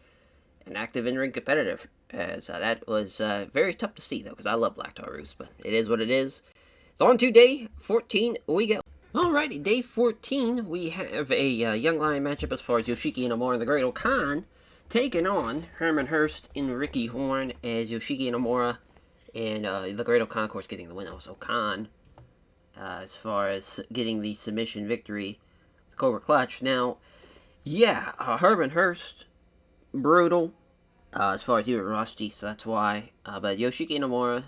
an active in-ring competitive. As that was very tough to see, though, because I love Black Taurus, but it is what it is. So on to day 14 we go. Alrighty, day 14, we have a Young Lion matchup as far as Yoshiki Inamura and the Great Okan taking on Herman Hurst and Ricky Horn as Yoshiki Inamura and the Great Okan, of course, getting the win. Also, Okan, as far as getting the submission victory, the Cobra Clutch. Now, yeah, Herman Hurst, brutal, as far as you were rusty, so that's why. But Yoshiki Inamura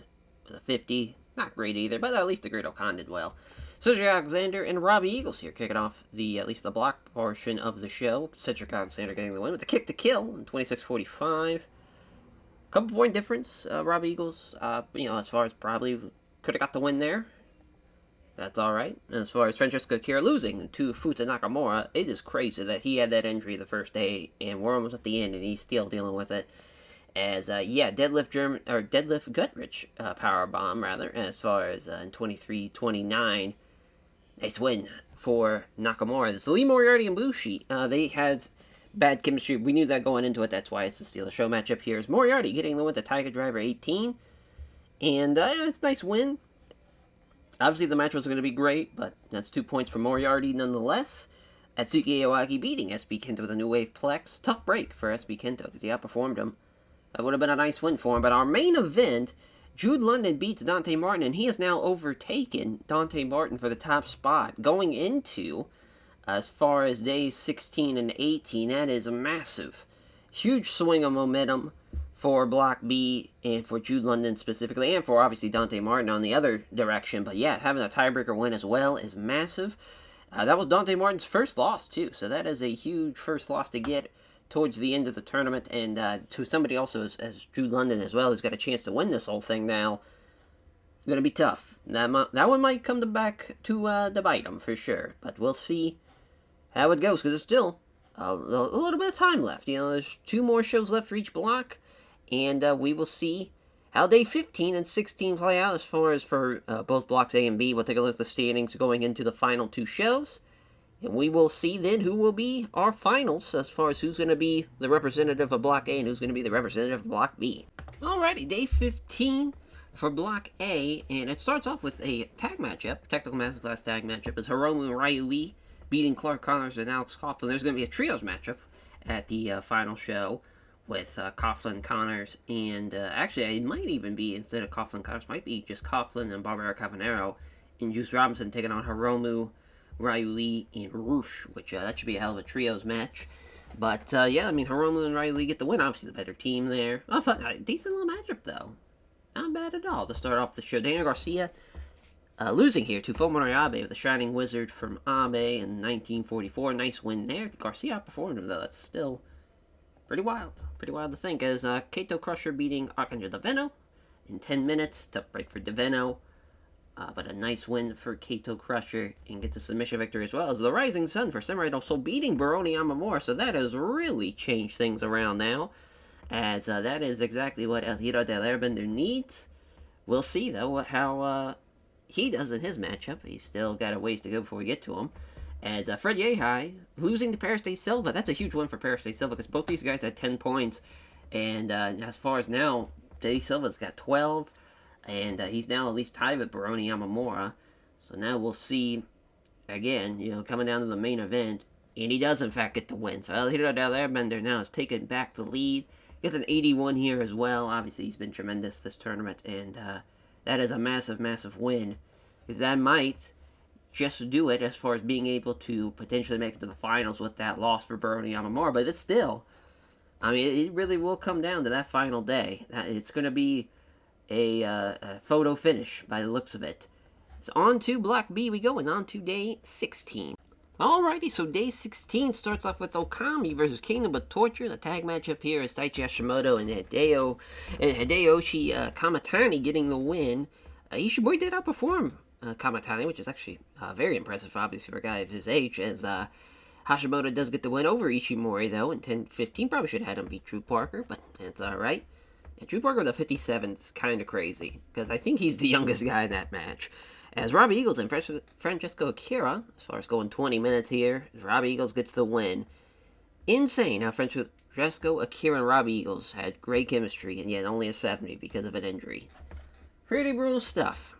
with a 50. Not great either, but at least the Great Okan did well. Cedric Alexander and Robbie Eagles here kicking off at least the block portion of the show. Cedric Alexander getting the win with a kick to kill in 26:45. Couple point difference. Robbie Eagles, as far as probably could have got the win there. That's all right. And as far as Francesco Akira losing to Futa Nakamura, it is crazy that he had that injury the first day, and we're almost at the end, and he's still dealing with it. As deadlift gut-rich power bomb rather. As far as in 23-29, nice win for Nakamura. This Lee Moriarty and Bushi. They had bad chemistry. We knew that going into it. That's why it's the Steal the Show matchup here. Is Moriarty getting the win with the Tiger Driver 18, and it's a nice win. Obviously, the match wasn't going to be great, but that's 2 points for Moriarty nonetheless. Atsuki Iwaki beating SB Kento with a New Wave Plex. Tough break for SB Kento because he outperformed him. That would have been a nice win for him. But our main event, Jude London beats Dante Martin, and he has now overtaken Dante Martin for the top spot. Going into, as far as days 16 and 18, that is a massive, huge swing of momentum for Block B, and for Jude London specifically, and for obviously Dante Martin on the other direction. But yeah, having a tiebreaker win as well is massive. That was Dante Martin's first loss, too, so that is a huge first loss to get towards the end of the tournament, and to somebody also as Jude London as well, who's got a chance to win this whole thing now. It's going to be tough. That one might come back to bite him for sure, but we'll see how it goes, because there's still a little bit of time left. There's 2 more shows left for each block, and we will see how day 15 and 16 play out as far as for both blocks A and B. We'll take a look at the standings going into the final 2 shows. And we will see then who will be our finals as far as who's going to be the representative of Block A and who's going to be the representative of Block B. Alrighty, day 15 for Block A, and it starts off with a tag matchup, technical masterclass tag matchup, as Hiromu and Ryu Lee beating Clark Connors and Alex Coughlin. There's going to be a trios matchup at the final show with Coughlin, Connors, and actually it might even be, instead of Coughlin, Connors, might be just Coughlin and Barbara Cavanero and Juice Robinson taking on Hiromu, Ryu Lee, and Roosh, which that should be a hell of a trios match. But yeah, I mean, Hiromu and Ryu Lee get the win. Obviously, the better team there. Decent little matchup, though. Not bad at all to start off the show. Daniel Garcia losing here to Fuminori Abe with the Shining Wizard from Abe in 1944. Nice win there. Garcia outperformed him, though. That's still pretty wild. Pretty wild to think. As Kaito Crusher beating Arcangel Daveno in 10 minutes. Tough break for Daveno. But a nice win for Kaito Crusher and get the submission victory as well as the Rising Sun for Samurai also beating Baroni Yamamura. So that has really changed things around now, as that is exactly what El Hero del Airbender needs. We'll see, though, how he does in his matchup. He's still got a ways to go before we get to him. As Fred Yehai losing to Paris de Silva. That's a huge win for Paris de Silva because both these guys had 10 points. And as far as now, de Silva's got 12. And he's now at least tied with Baroni Yamamura. So now we'll see, again, coming down to the main event. And he does, in fact, get the win. So El Hero del Airbender now has taken back the lead. Gets an 81 here as well. Obviously, he's been tremendous this tournament. And that is a massive, massive win. Because that might just do it as far as being able to potentially make it to the finals with that loss for Baroni Yamamura, but it's still, I mean, it really will come down to that final day. It's going to be a photo finish by the looks of it. So on to Block B we go, and on to day 16. Alrighty, so day 16 starts off with Okami versus Kingdom of Torture. The tag matchup here is Taichi Hashimoto and Hideyoshi Kamatani getting the win. Ishimori did outperform Kamatani, which is actually very impressive, obviously, for a guy of his age, as Hashimoto does get the win over Ishimori, though, in 10-15. Probably should have had him beat Drew Parker, but that's alright. Yeah, Drew Parker with a 57 is kind of crazy, because I think he's the youngest guy in that match. As Robbie Eagles and Francesco Akira, as far as going 20 minutes here, Robbie Eagles gets the win. Insane how Francesco Akira and Robbie Eagles had great chemistry, and yet only a 70 because of an injury. Pretty brutal stuff.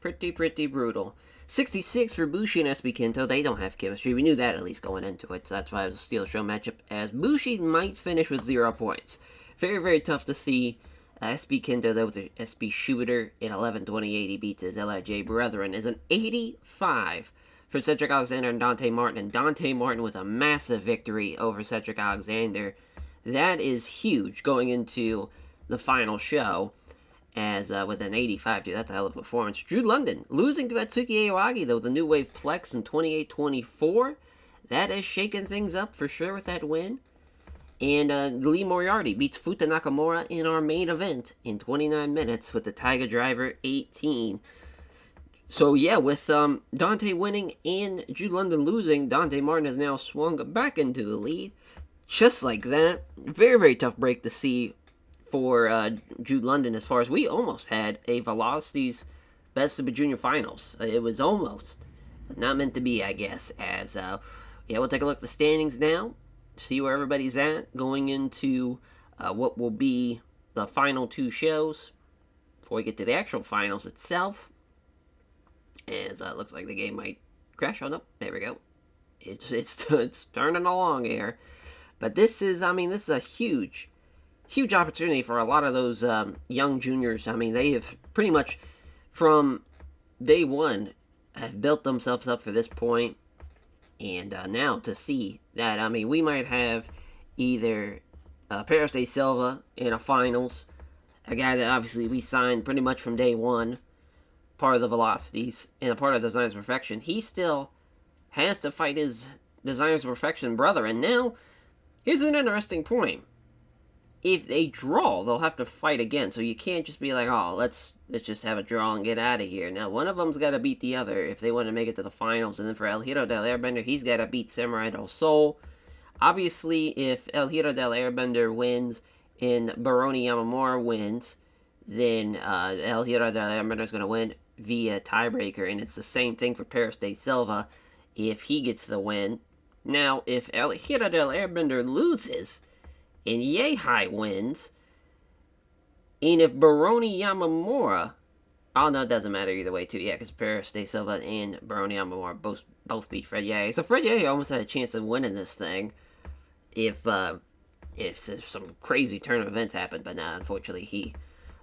Pretty brutal. 66 for Bushi and SB Kento. They don't have chemistry. We knew that at least going into it, so that's why it was a steel show matchup, as Bushi might finish with 0 points. Very tough to see. SB Kento, though, with the SB Shooter in 11:28, he beats his LIJ brethren. Is an 85 for Cedric Alexander and Dante Martin. And Dante Martin with a massive victory over Cedric Alexander. That is huge going into the final show. As with an 85, dude, that's a hell of a performance. Drew London losing to Atsuki Aoyagi, though, the New Wave Plex in 28-24. That has shaken things up for sure with that win. And Lee Moriarty beats Futa Nakamura in our main event in 29 minutes with the Tiger Driver 18. So yeah, with Dante winning and Jude London losing, Dante Martin has now swung back into the lead. Just like that. Very tough break to see for Jude London, as far as we almost had a Velocity's Best Super Junior Finals. It was almost, but not meant to be, I guess. As yeah, we'll take a look at the standings now, see where everybody's at going into what will be the final 2 shows before we get to the actual finals itself. As it looks like the game might crash. Oh no, there we go. It's turning along here, but this is a huge opportunity for a lot of those young juniors. I mean, they have pretty much from day one have built themselves up for this point. And now to see that, we might have either Paris de Silva in a finals, a guy that obviously we signed pretty much from day one, part of the Velocities, and a part of Designs of Perfection. He still has to fight his Designs of Perfection brother. And now, here's an interesting point. If they draw, they'll have to fight again. So you can't just be like, oh, let's just have a draw and get out of here. Now, one of them's got to beat the other if they want to make it to the finals. And then for El Hiro del Airbender, he's got to beat Samurai del Sol. Obviously, if El Hiro del Airbender wins and Baroni Yamamura wins, then El Hiro del Airbender is going to win via tiebreaker. And it's the same thing for Paris de Silva if he gets the win. Now, if El Hiro del Airbender loses and Yehai wins, and if Baroni Yamamura, oh no, it doesn't matter either way too, yeah, because Paris de Silva and Baroni Yamamura both beat Fred Yehai. So Fred Yehai almost had a chance of winning this thing if some crazy turn of events happened, but nah, unfortunately he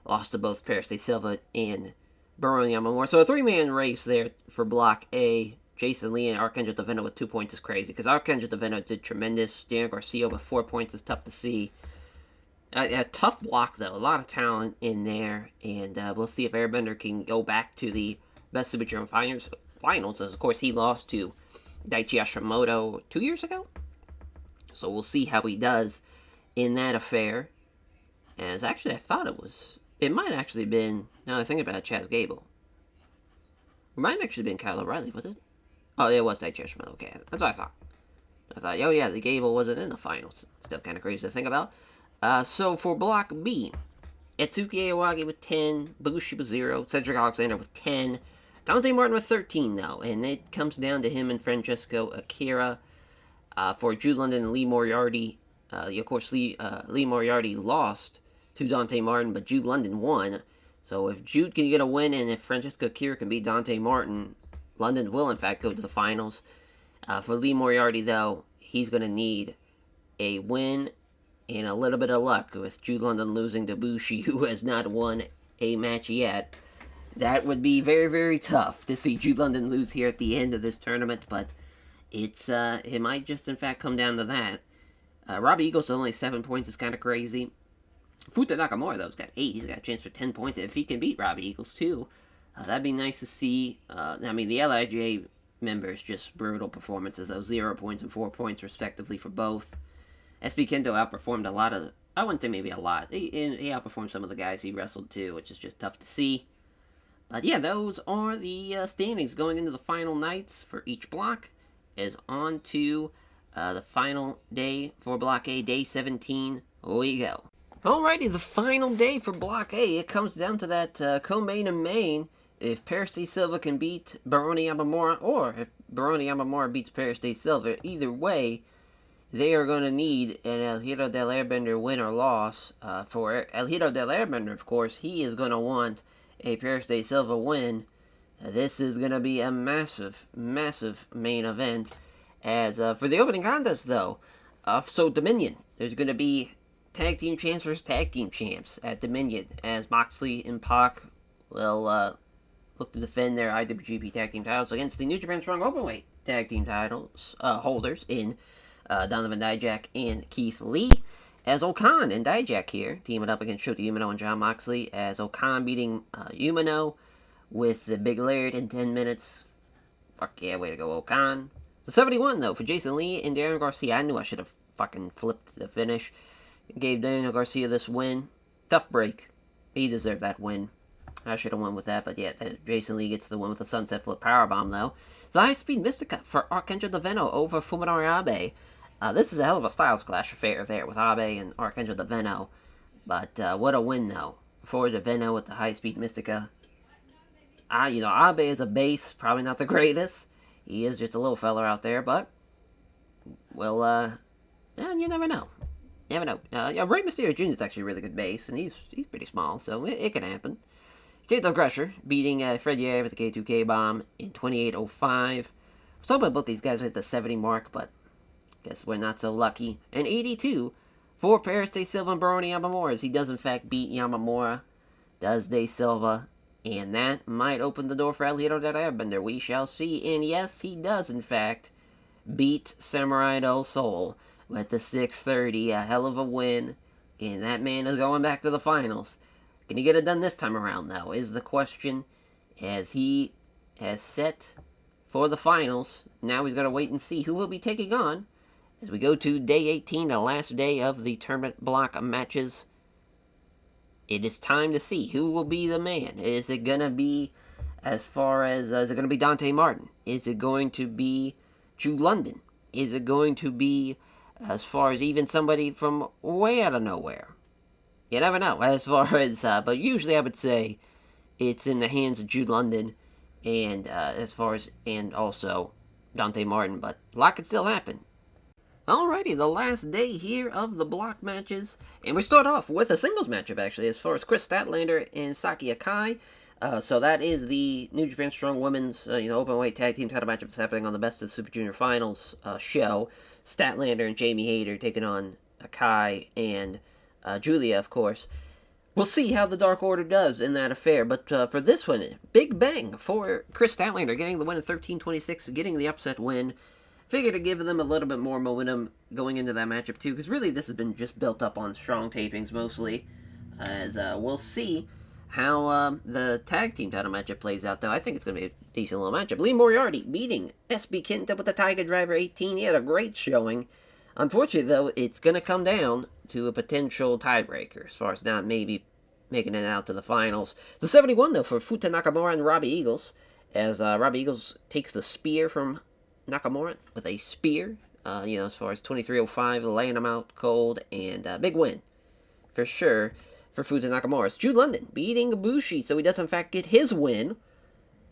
lost to both Paris de Silva and Baroni Yamamura. So a 3-man race there for Block A. Jason Lee and Archangel Divino with 2 points is crazy, because Archangel Divino did tremendous. Dan Garcia with 4 points is tough to see. A tough block, though. A lot of talent in there, and we'll see if Airbender can go back to the Best Super Junior finals. As of course, he lost to Daichi Hashimoto 2 years ago. So we'll see how he does in that affair. As actually, I thought it might actually been, now I think about it, Chaz Gable. It might have actually been Kyle O'Reilly, was it? Oh, it was Daichi Hashimoto. Okay, that's what I thought. Oh yeah, the Gable wasn't in the finals. Still kind of crazy to think about. So for Block B, Atsuki Aoyagi with 10, Bushi with 0, Cedric Alexander with 10, Dante Martin with 13, though, and it comes down to him and Francesco Akira. For Jude London and Lee Moriarty, of course, Lee Moriarty lost to Dante Martin, but Jude London won. So if Jude can get a win, and if Francesco Akira can beat Dante Martin, London will, in fact, go to the finals. For Lee Moriarty, though, he's going to need a win and a little bit of luck with Jude London losing to Bushi, who has not won a match yet. That would be very, very tough to see Jude London lose here at the end of this tournament, but it might just in fact come down to that. Robbie Eagles only 7 points is kind of crazy. Futa Nakamura, though, has got 8. He's got a chance for 10 points. If he can beat Robbie Eagles, too, that'd be nice to see. I mean, the LIJ members, just brutal performances, though. 0 points and 4 points, respectively, for both. SB Kendo outperformed a lot of... I wouldn't say maybe a lot. He outperformed some of the guys he wrestled, too, which is just tough to see. But yeah, those are the standings going into the final nights for each block. Is on to the final day for Block A, Day 17. We go. Alrighty, the final day for Block A. It comes down to that co-main and main. If Paris de Silva can beat Baroni Yamamura, or if Baroni Yamamura beats Paris de Silva, either way, they are going to need an El Hiro del Airbender win or loss. For El Hiro del Airbender, of course, he is going to want a Paris de Silva win. This is going to be a massive, massive main event. As for the opening contest, though, so Dominion, there's going to be Tag Team Champs versus Tag Team Champs at Dominion, as Moxley and Pac will look to defend their IWGP Tag Team titles against the New Japan Strong Openweight Tag Team titles holders in Donovan Dijak and Keith Lee. As Okan and Dijak here teaming up against Shota Umino and Jon Moxley, as Okan beating Umino with the Big Laird in 10 minutes. Fuck yeah, way to go, Okan. The 71, though, for Jason Lee and Daniel Garcia. I knew I should have fucking flipped the finish. Gave Daniel Garcia this win. Tough break. He deserved that win. I should have won with that, but yeah, Jason Lee gets the win with the Sunset Flip Powerbomb, though. The High-Speed Mystica for Archangel Daveno over Fuminori Abe. This is a hell of a Styles Clash affair there with Abe and Archangel Daveno. But what a win, though, for Daveno with the High-Speed Mystica. Abe is a base, probably not the greatest. He is just a little fella out there, but, well, you never know. You never know. Rey Mysterio Jr. is actually a really good base, and he's pretty small, so it can happen. Kato Crusher beating Fred Yeager with the K2K bomb in 28:05. I was hoping both these guys hit the 70 mark, but guess we're not so lucky. And 82 for Paris de Silva and Baroni Yamamura, as he does in fact beat Yamamura. Does de Silva. And that might open the door for El Hiro del Airbender. We shall see. And yes, he does, in fact, beat Samurai del Sol with the 630. A hell of a win. And that man is going back to the finals. Can he get it done this time around, though, is the question. As he has set for the finals. Now he's got to wait and see who will be taking on. As we go to Day 18, the last day of the tournament block matches. It is time to see who will be the man. Is it going to be, is it going to be Dante Martin? Is it going to be Jude London? Is it going to be, as far as even somebody from way out of nowhere? You never know, as far as, but usually I would say it's in the hands of Jude London, and and also Dante Martin, but a lot could still happen. Alrighty, the last day here of the block matches. And we start off with a singles matchup, actually, as far as Chris Statlander and Saki Akai. So that is the New Japan Strong Women's Openweight Tag Team title matchup that's happening on the Best of Super Junior Finals show. Statlander and Jamie Hayter taking on Akai and Julia, of course. We'll see how the Dark Order does in that affair. But for this one, big bang for Chris Statlander, getting the win in 13:26, getting the upset win. Figure to give them a little bit more momentum going into that matchup too, because really this has been just built up on strong tapings mostly. As we'll see how the tag team title matchup plays out, though. I think it's going to be a decent little matchup. Lee Moriarty beating SB Kenta with the Tiger Driver 18. He had a great showing. Unfortunately, though, it's going to come down to a potential tiebreaker as far as not maybe making it out to the finals. The 71, though, for Futa Nakamura and Robbie Eagles, as Robbie Eagles takes the spear from Nakamura with a spear, as far as 23:05, laying him out cold, and big win, for sure, for Futa Nakamura. It's Jude London beating Ibushi, so he does in fact get his win,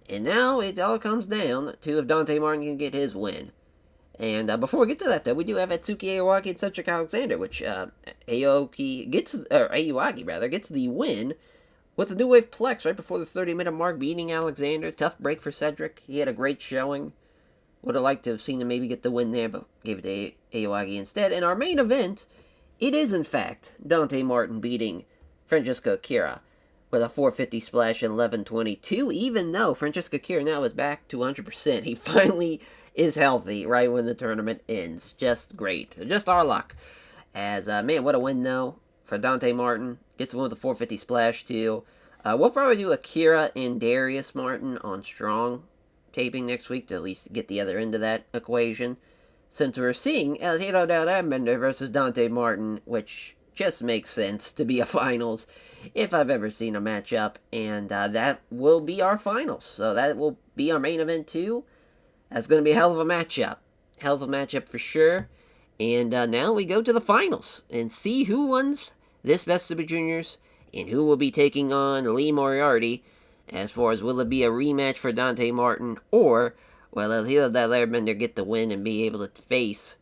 and now it all comes down to if Dante Martin can get his win. And before we get to that, though, we do have Atsuki Aoyagi and Cedric Alexander, which Aoyagi gets the win with the New Wave Plex right before the 30-minute mark, beating Alexander. Tough break for Cedric. He had a great showing. Would have liked to have seen him maybe get the win there, but gave it to Aoyagi instead. In our main event, it is, in fact, Dante Martin beating Francesco Akira. with a 450 splash in 11:22, even though Francesco Akira now is back to 100%. He finally is healthy right when the tournament ends. Just great. Just our luck. As, man, what a win, though, for Dante Martin. Gets the win with a 450 splash, too. We'll probably do Akira and Darius Martin on Strong taping next week to at least get the other end of that equation. Since we're seeing El Hero del Airbender versus Dante Martin, which just makes sense to be a finals if I've ever seen a matchup. And that will be our finals. So that will be our main event, too. That's going to be a hell of a matchup. Hell of a matchup for sure. And now we go to the finals and see who wins this Best Super Juniors and who will be taking on Lee Moriarty. As far as will it be a rematch for Dante Martin, or will El Hilo del Airbender get the win and be able to face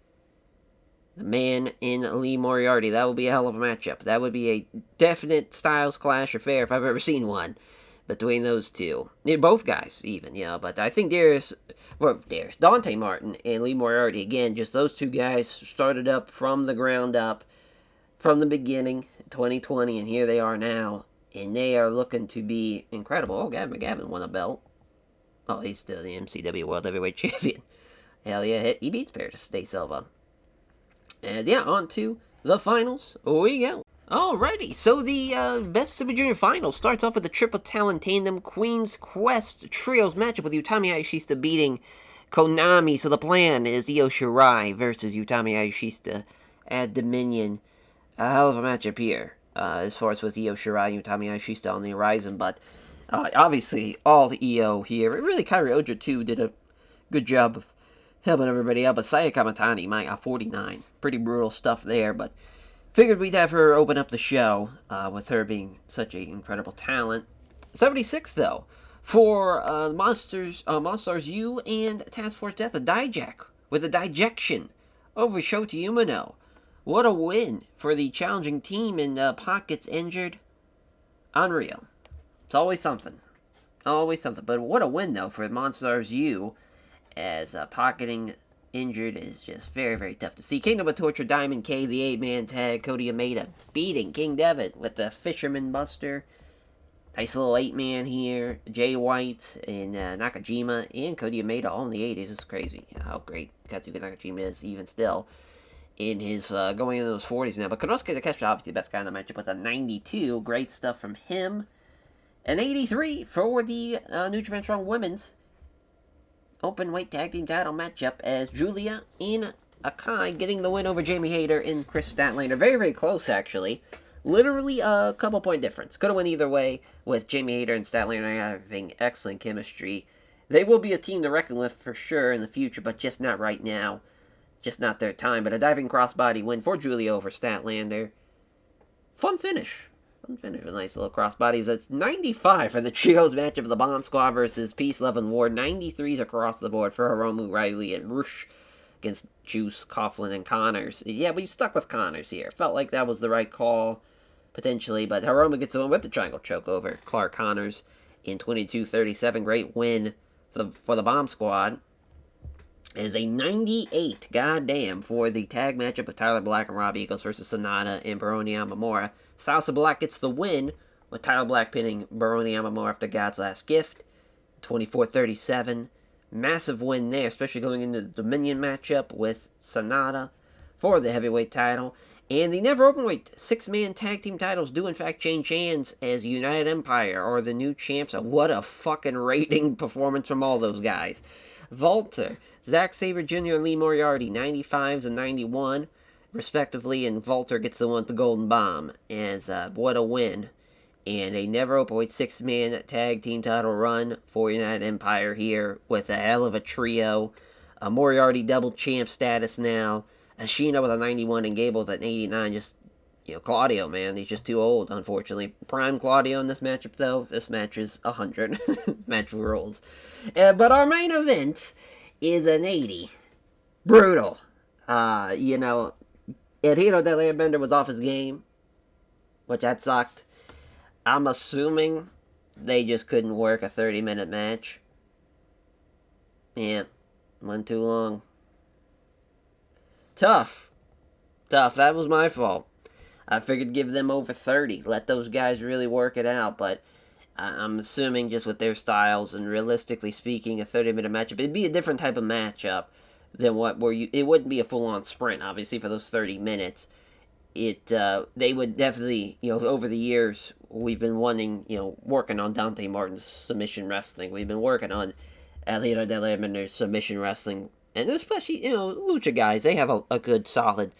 the man in Lee Moriarty? That would be a hell of a matchup. That would be a definite Styles Clash affair if I've ever seen one between those two. They're both guys, even, but I think Dante Martin and Lee Moriarty, again, just those two guys started up from the ground up, from the beginning, 2020, and here they are now, and they are looking to be incredible. Oh, Gavin McGavin won a belt. Oh, he's still the MCW World Heavyweight Champion. Hell yeah, he beats Stay Silva. And yeah, on to the finals we go. Alrighty, so the Best Super Junior Finals starts off with the Triple Talent Tandem Queen's Quest Trios matchup with Utami Hayashishita beating Konami. So the plan is Io Shirai versus Utami Hayashishita at Dominion. A hell of a matchup here, as far as with Io Shirai and Utami Hayashishita on the horizon. But obviously, all the Io here. Really, Kairi Oja, too, did a good job of helping everybody out. But Saya Kamatani, 49. Pretty brutal stuff there, but figured we'd have her open up the show, with her being such an incredible talent. 76, though, for Monstars U and Task Force Death, a Dijak with a Dijection over Shota Umino. What a win for the challenging team, and Pac gets injured. Unreal. It's always something. Always something. But what a win, though, for Monstars U, as Pac getting injured is just very, very tough to see. Kingdom of Torture, Diamond K, the 8-man tag, Cody Ameda beating King Devitt with the Fisherman Buster. Nice little 8-man here. Jay White and Nakajima and Cody Ameda all in the 80s. It's crazy how great Tatsuki Nakajima is even still in his going into those 40s now. But Konosuke Takeshi, obviously the best guy in the matchup with a 92. Great stuff from him. An 83 for the New Japan Strong Women's Open Weight Tag Team title matchup, as Julia and Akai getting the win over Jamie Hayter and Chris Statlander. Very, very close, actually. Literally a couple point difference. Could have went either way, with Jamie Hayter and Statlander having excellent chemistry. They will be a team to reckon with for sure in the future, but just not right now. Just not their time. But a diving crossbody win for Julia over Statlander. Fun finish. Fun finish with nice little crossbodies. That's 95 for the trios matchup of the Bomb Squad versus Peace, Love, and Ward. 93s across the board for Hiromu, Riley, and Rush against Juice, Coughlin, and Connors. Yeah, we've stuck with Connors here. Felt like that was the right call, potentially, but Hiromu gets the win with the triangle choke over Clark Connors in 22-37. Great win for the Bomb Squad. It is a 98, goddamn, for the tag matchup of Tyler Black and Rob Eagles versus Sonata and Baroni Yamamura. Salsa Black gets the win, with Tyler Black pinning Baroni Yamamura after God's Last Gift. 24-37. Massive win there, especially going into the Dominion matchup with Sonata for the heavyweight title. And the Never Openweight 6-man tag team titles do in fact change hands, as United Empire are the new champs. What a fucking rating performance from all those guys. Walter, Zack Sabre Jr. and Lee Moriarty, 95s and 91, respectively, and Walter gets the one with the Golden Bomb, as what a win. And a Never Openweight 6-man tag team title run for United Empire here, with a hell of a trio. Moriarty double champ status now. Ashina with a 91 and Gable with an 89. Just, Claudio, man, he's just too old, unfortunately. Prime Claudio in this matchup, though. This match is 100. Match rules. But our main event is an 80. Brutal. El Hero del Airbender was off his game, which that sucked. I'm assuming they just couldn't work a 30-minute match. Yeah, went too long. Tough. That was my fault. I figured give them over 30. Let those guys really work it out. But I'm assuming just with their styles and realistically speaking, a 30-minute matchup, it'd be a different type of matchup than it wouldn't be a full-on sprint, obviously, for those 30 minutes. They would definitely, over the years, we've been working on Dante Martin's submission wrestling. We've been working on Alira Del Emender's submission wrestling. And especially, lucha guys, they have a good, solid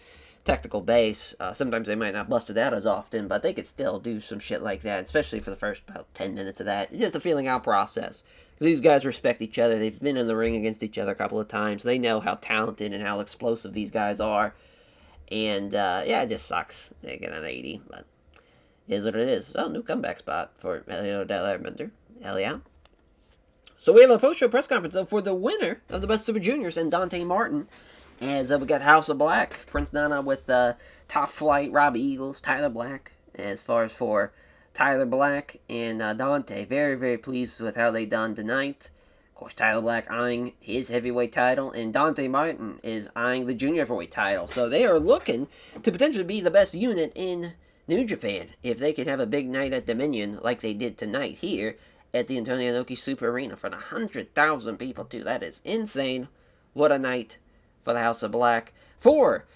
technical base. Sometimes they might not bust it out as often, but they could still do some shit like that, especially for the first about 10 minutes of that. It's just a feeling out process. These guys respect each other. They've been in the ring against each other a couple of times. They know how talented and how explosive these guys are. And, it just sucks. They get an 80, but it is what it is. Oh, new comeback spot for Elio Del Armender. Hell yeah. So we have a post-show press conference, though, for the winner of the Best Super Juniors and Dante Martin. As we got House of Black, Prince Nana with Top Flight, Robbie Eagles, Tyler Black. As far as for Tyler Black and Dante, very, very pleased with how they done tonight. Of course, Tyler Black eyeing his heavyweight title, and Dante Martin is eyeing the junior heavyweight title. So they are looking to potentially be the best unit in New Japan if they can have a big night at Dominion like they did tonight here at the Antonio Inoki Super Arena for 100,000 people, too. That is insane. What a night for the House of Black. For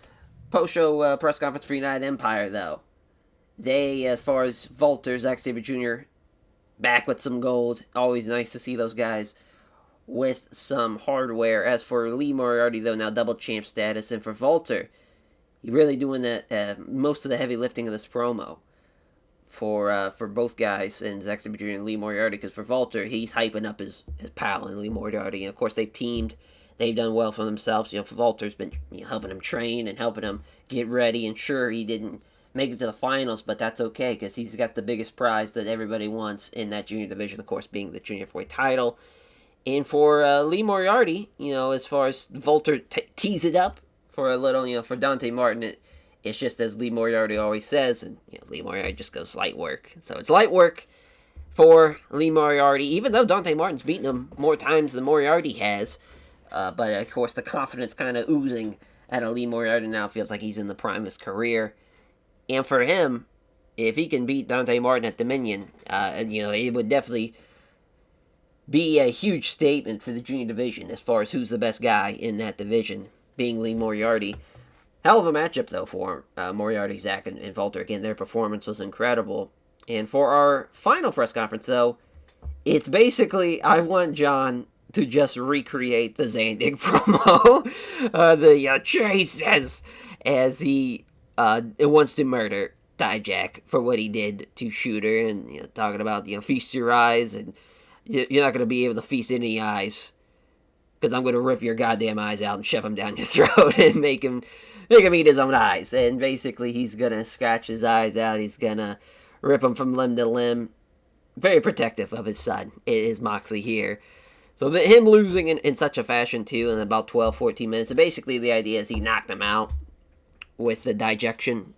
post-show press conference for United Empire, though, they, as far as Volter, Zack Sabre Jr., back with some gold. Always nice to see those guys with some hardware. As for Lee Moriarty, though, now double champ status. And for Volter, he really doing most of the heavy lifting of this promo for both guys, and Zack Sabre Jr. and Lee Moriarty. Because for Volter, he's hyping up his pal and Lee Moriarty. And, of course, they've teamed. They've done well for themselves. Volter's been helping him train and helping him get ready. And sure, he didn't make it to the finals, but that's okay because he's got the biggest prize that everybody wants in that junior division, of course, being the junior heavyweight title. And for Lee Moriarty, as far as Volter tees it up for a little, for Dante Martin, it's just as Lee Moriarty always says, and Lee Moriarty just goes light work. So it's light work for Lee Moriarty, even though Dante Martin's beaten him more times than Moriarty has. But of course, the confidence kind of oozing out of Lee Moriarty now. Feels like he's in the prime of his career. And for him, if he can beat Dante Martin at Dominion, it would definitely be a huge statement for the junior division as far as who's the best guy in that division, being Lee Moriarty. Hell of a matchup, though, for Moriarty, Zach, and Volter. Again, their performance was incredible. And for our final press conference, though, it's basically, I want John to just recreate the Zandig promo. The Chase says, as he wants to murder Dijak for what he did to Shooter, and talking about feast your eyes, and you're not going to be able to feast any eyes because I'm going to rip your goddamn eyes out and shove them down your throat and make him eat his own eyes. And basically, he's going to scratch his eyes out. He's going to rip them from limb to limb. Very protective of his son is Moxley here. So him losing in such a fashion, too, in about 12, 14 minutes. So basically, the idea is he knocked him out with the digestion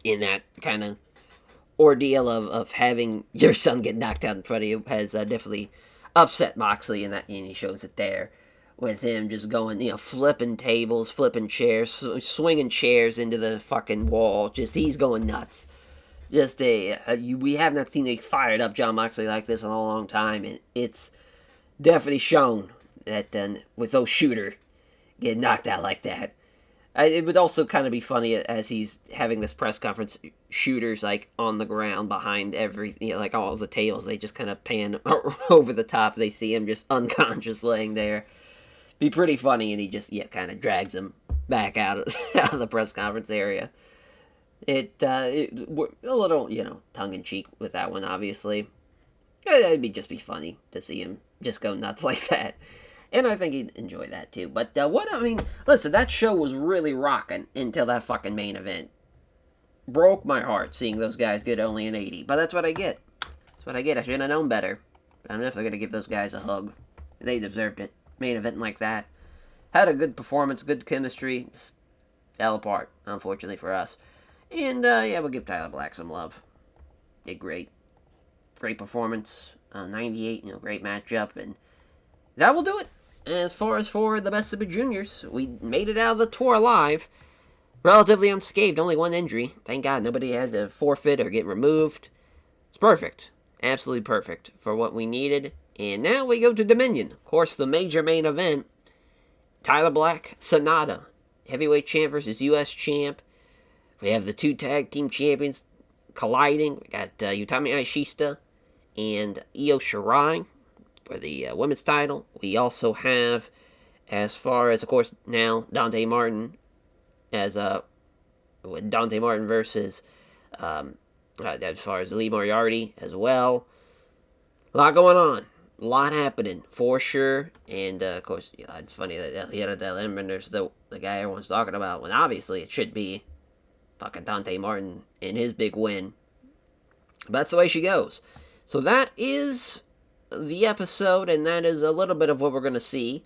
in that kind of ordeal of having your son get knocked out in front of you has definitely upset Moxley, and he shows it there with him just going, flipping tables, flipping chairs, swinging chairs into the fucking wall. He's going nuts. We have not seen a fired up John Moxley like this in a long time, and it's definitely shown that with those Shooter getting knocked out like that. It would also kind of be funny as he's having this press conference, Shooter's on the ground behind all the tables. They just kind of pan over the top. They see him just unconscious laying there. Be pretty funny, and he just kind of drags him back out of the press conference area. It a little tongue in cheek with that one, obviously. It'd just be funny to see him just go nuts like that. And I think he'd enjoy that, too. But listen, that show was really rocking until that fucking main event. Broke my heart seeing those guys get only an 80. But that's what I get. I should have known better. I don't know if they're going to give those guys a hug. They deserved it. Main event like that. Had a good performance, good chemistry. Fell apart, unfortunately for us. And, we'll give Tyler Black some love. Did great. Great performance. 98, great matchup. And that will do it. As far as for the Best Super Juniors, we made it out of the tour alive. relatively unscathed, only one injury. Thank God nobody had to forfeit or get removed. It's perfect. Absolutely perfect for what we needed. And now we go to Dominion. Of course, the major main event. Tyler Black, Sonata. Heavyweight champ versus U.S. champ. We have the two tag team champions colliding. We got Utami Ishishita and Io Shirai for the women's title. We also have, as far as, of course, now Dante Martin as Dante Martin versus as far as Lee Moriarty as well. A lot going on. A lot happening, for sure. And, of course, it's funny that the other there's the guy everyone's talking about, when obviously it should be fucking Dante Martin in his big win. But that's the way she goes. So that is the episode, and that is a little bit of what we're going to see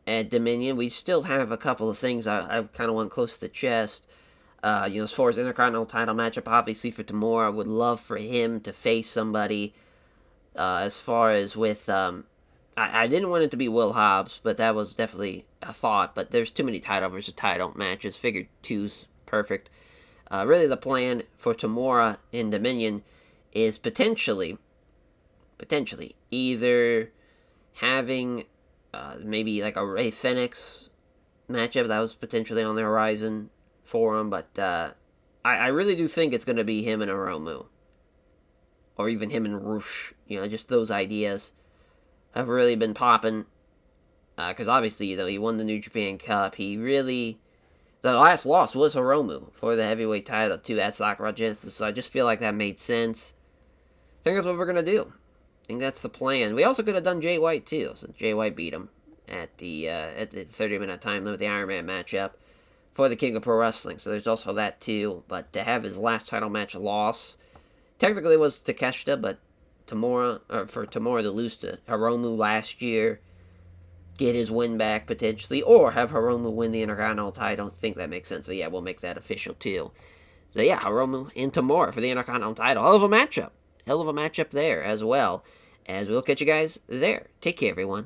at Dominion. We still have a couple of things I kind of want close to the chest. As far as Intercontinental title matchup, obviously for Tamura, I would love for him to face somebody. As far as with, I didn't want it to be Will Hobbs, but that was definitely a thought. But there's too many title versus title matches. Figured two's perfect. Really, the plan for Tamura in Dominion is potentially either having maybe like a Rey Fenix matchup that was potentially on the horizon for him, but I really do think it's going to be him and Hiromu. Or even him and Rush. Just those ideas have really been popping. Because obviously, he won the New Japan Cup. The last loss was Hiromu for the heavyweight title to that Sakura Genesis. So I just feel like that made sense. I think that's what we're going to do. I think that's the plan. We also could have done Jay White, too, since Jay White beat him at the 30-minute time limit, the Iron Man matchup for the King of Pro Wrestling. So there's also that, too. But to have his last title match loss, technically it was Takeshita, but for Tamura to lose to Hiromu last year, get his win back potentially, or have Hiromu win the Intercontinental title, I think that makes sense. So yeah, we'll make that official, too. So yeah, Hiromu and Tamura for the Intercontinental title. Hell of a matchup there as well. As we'll catch you guys there. Take care, everyone.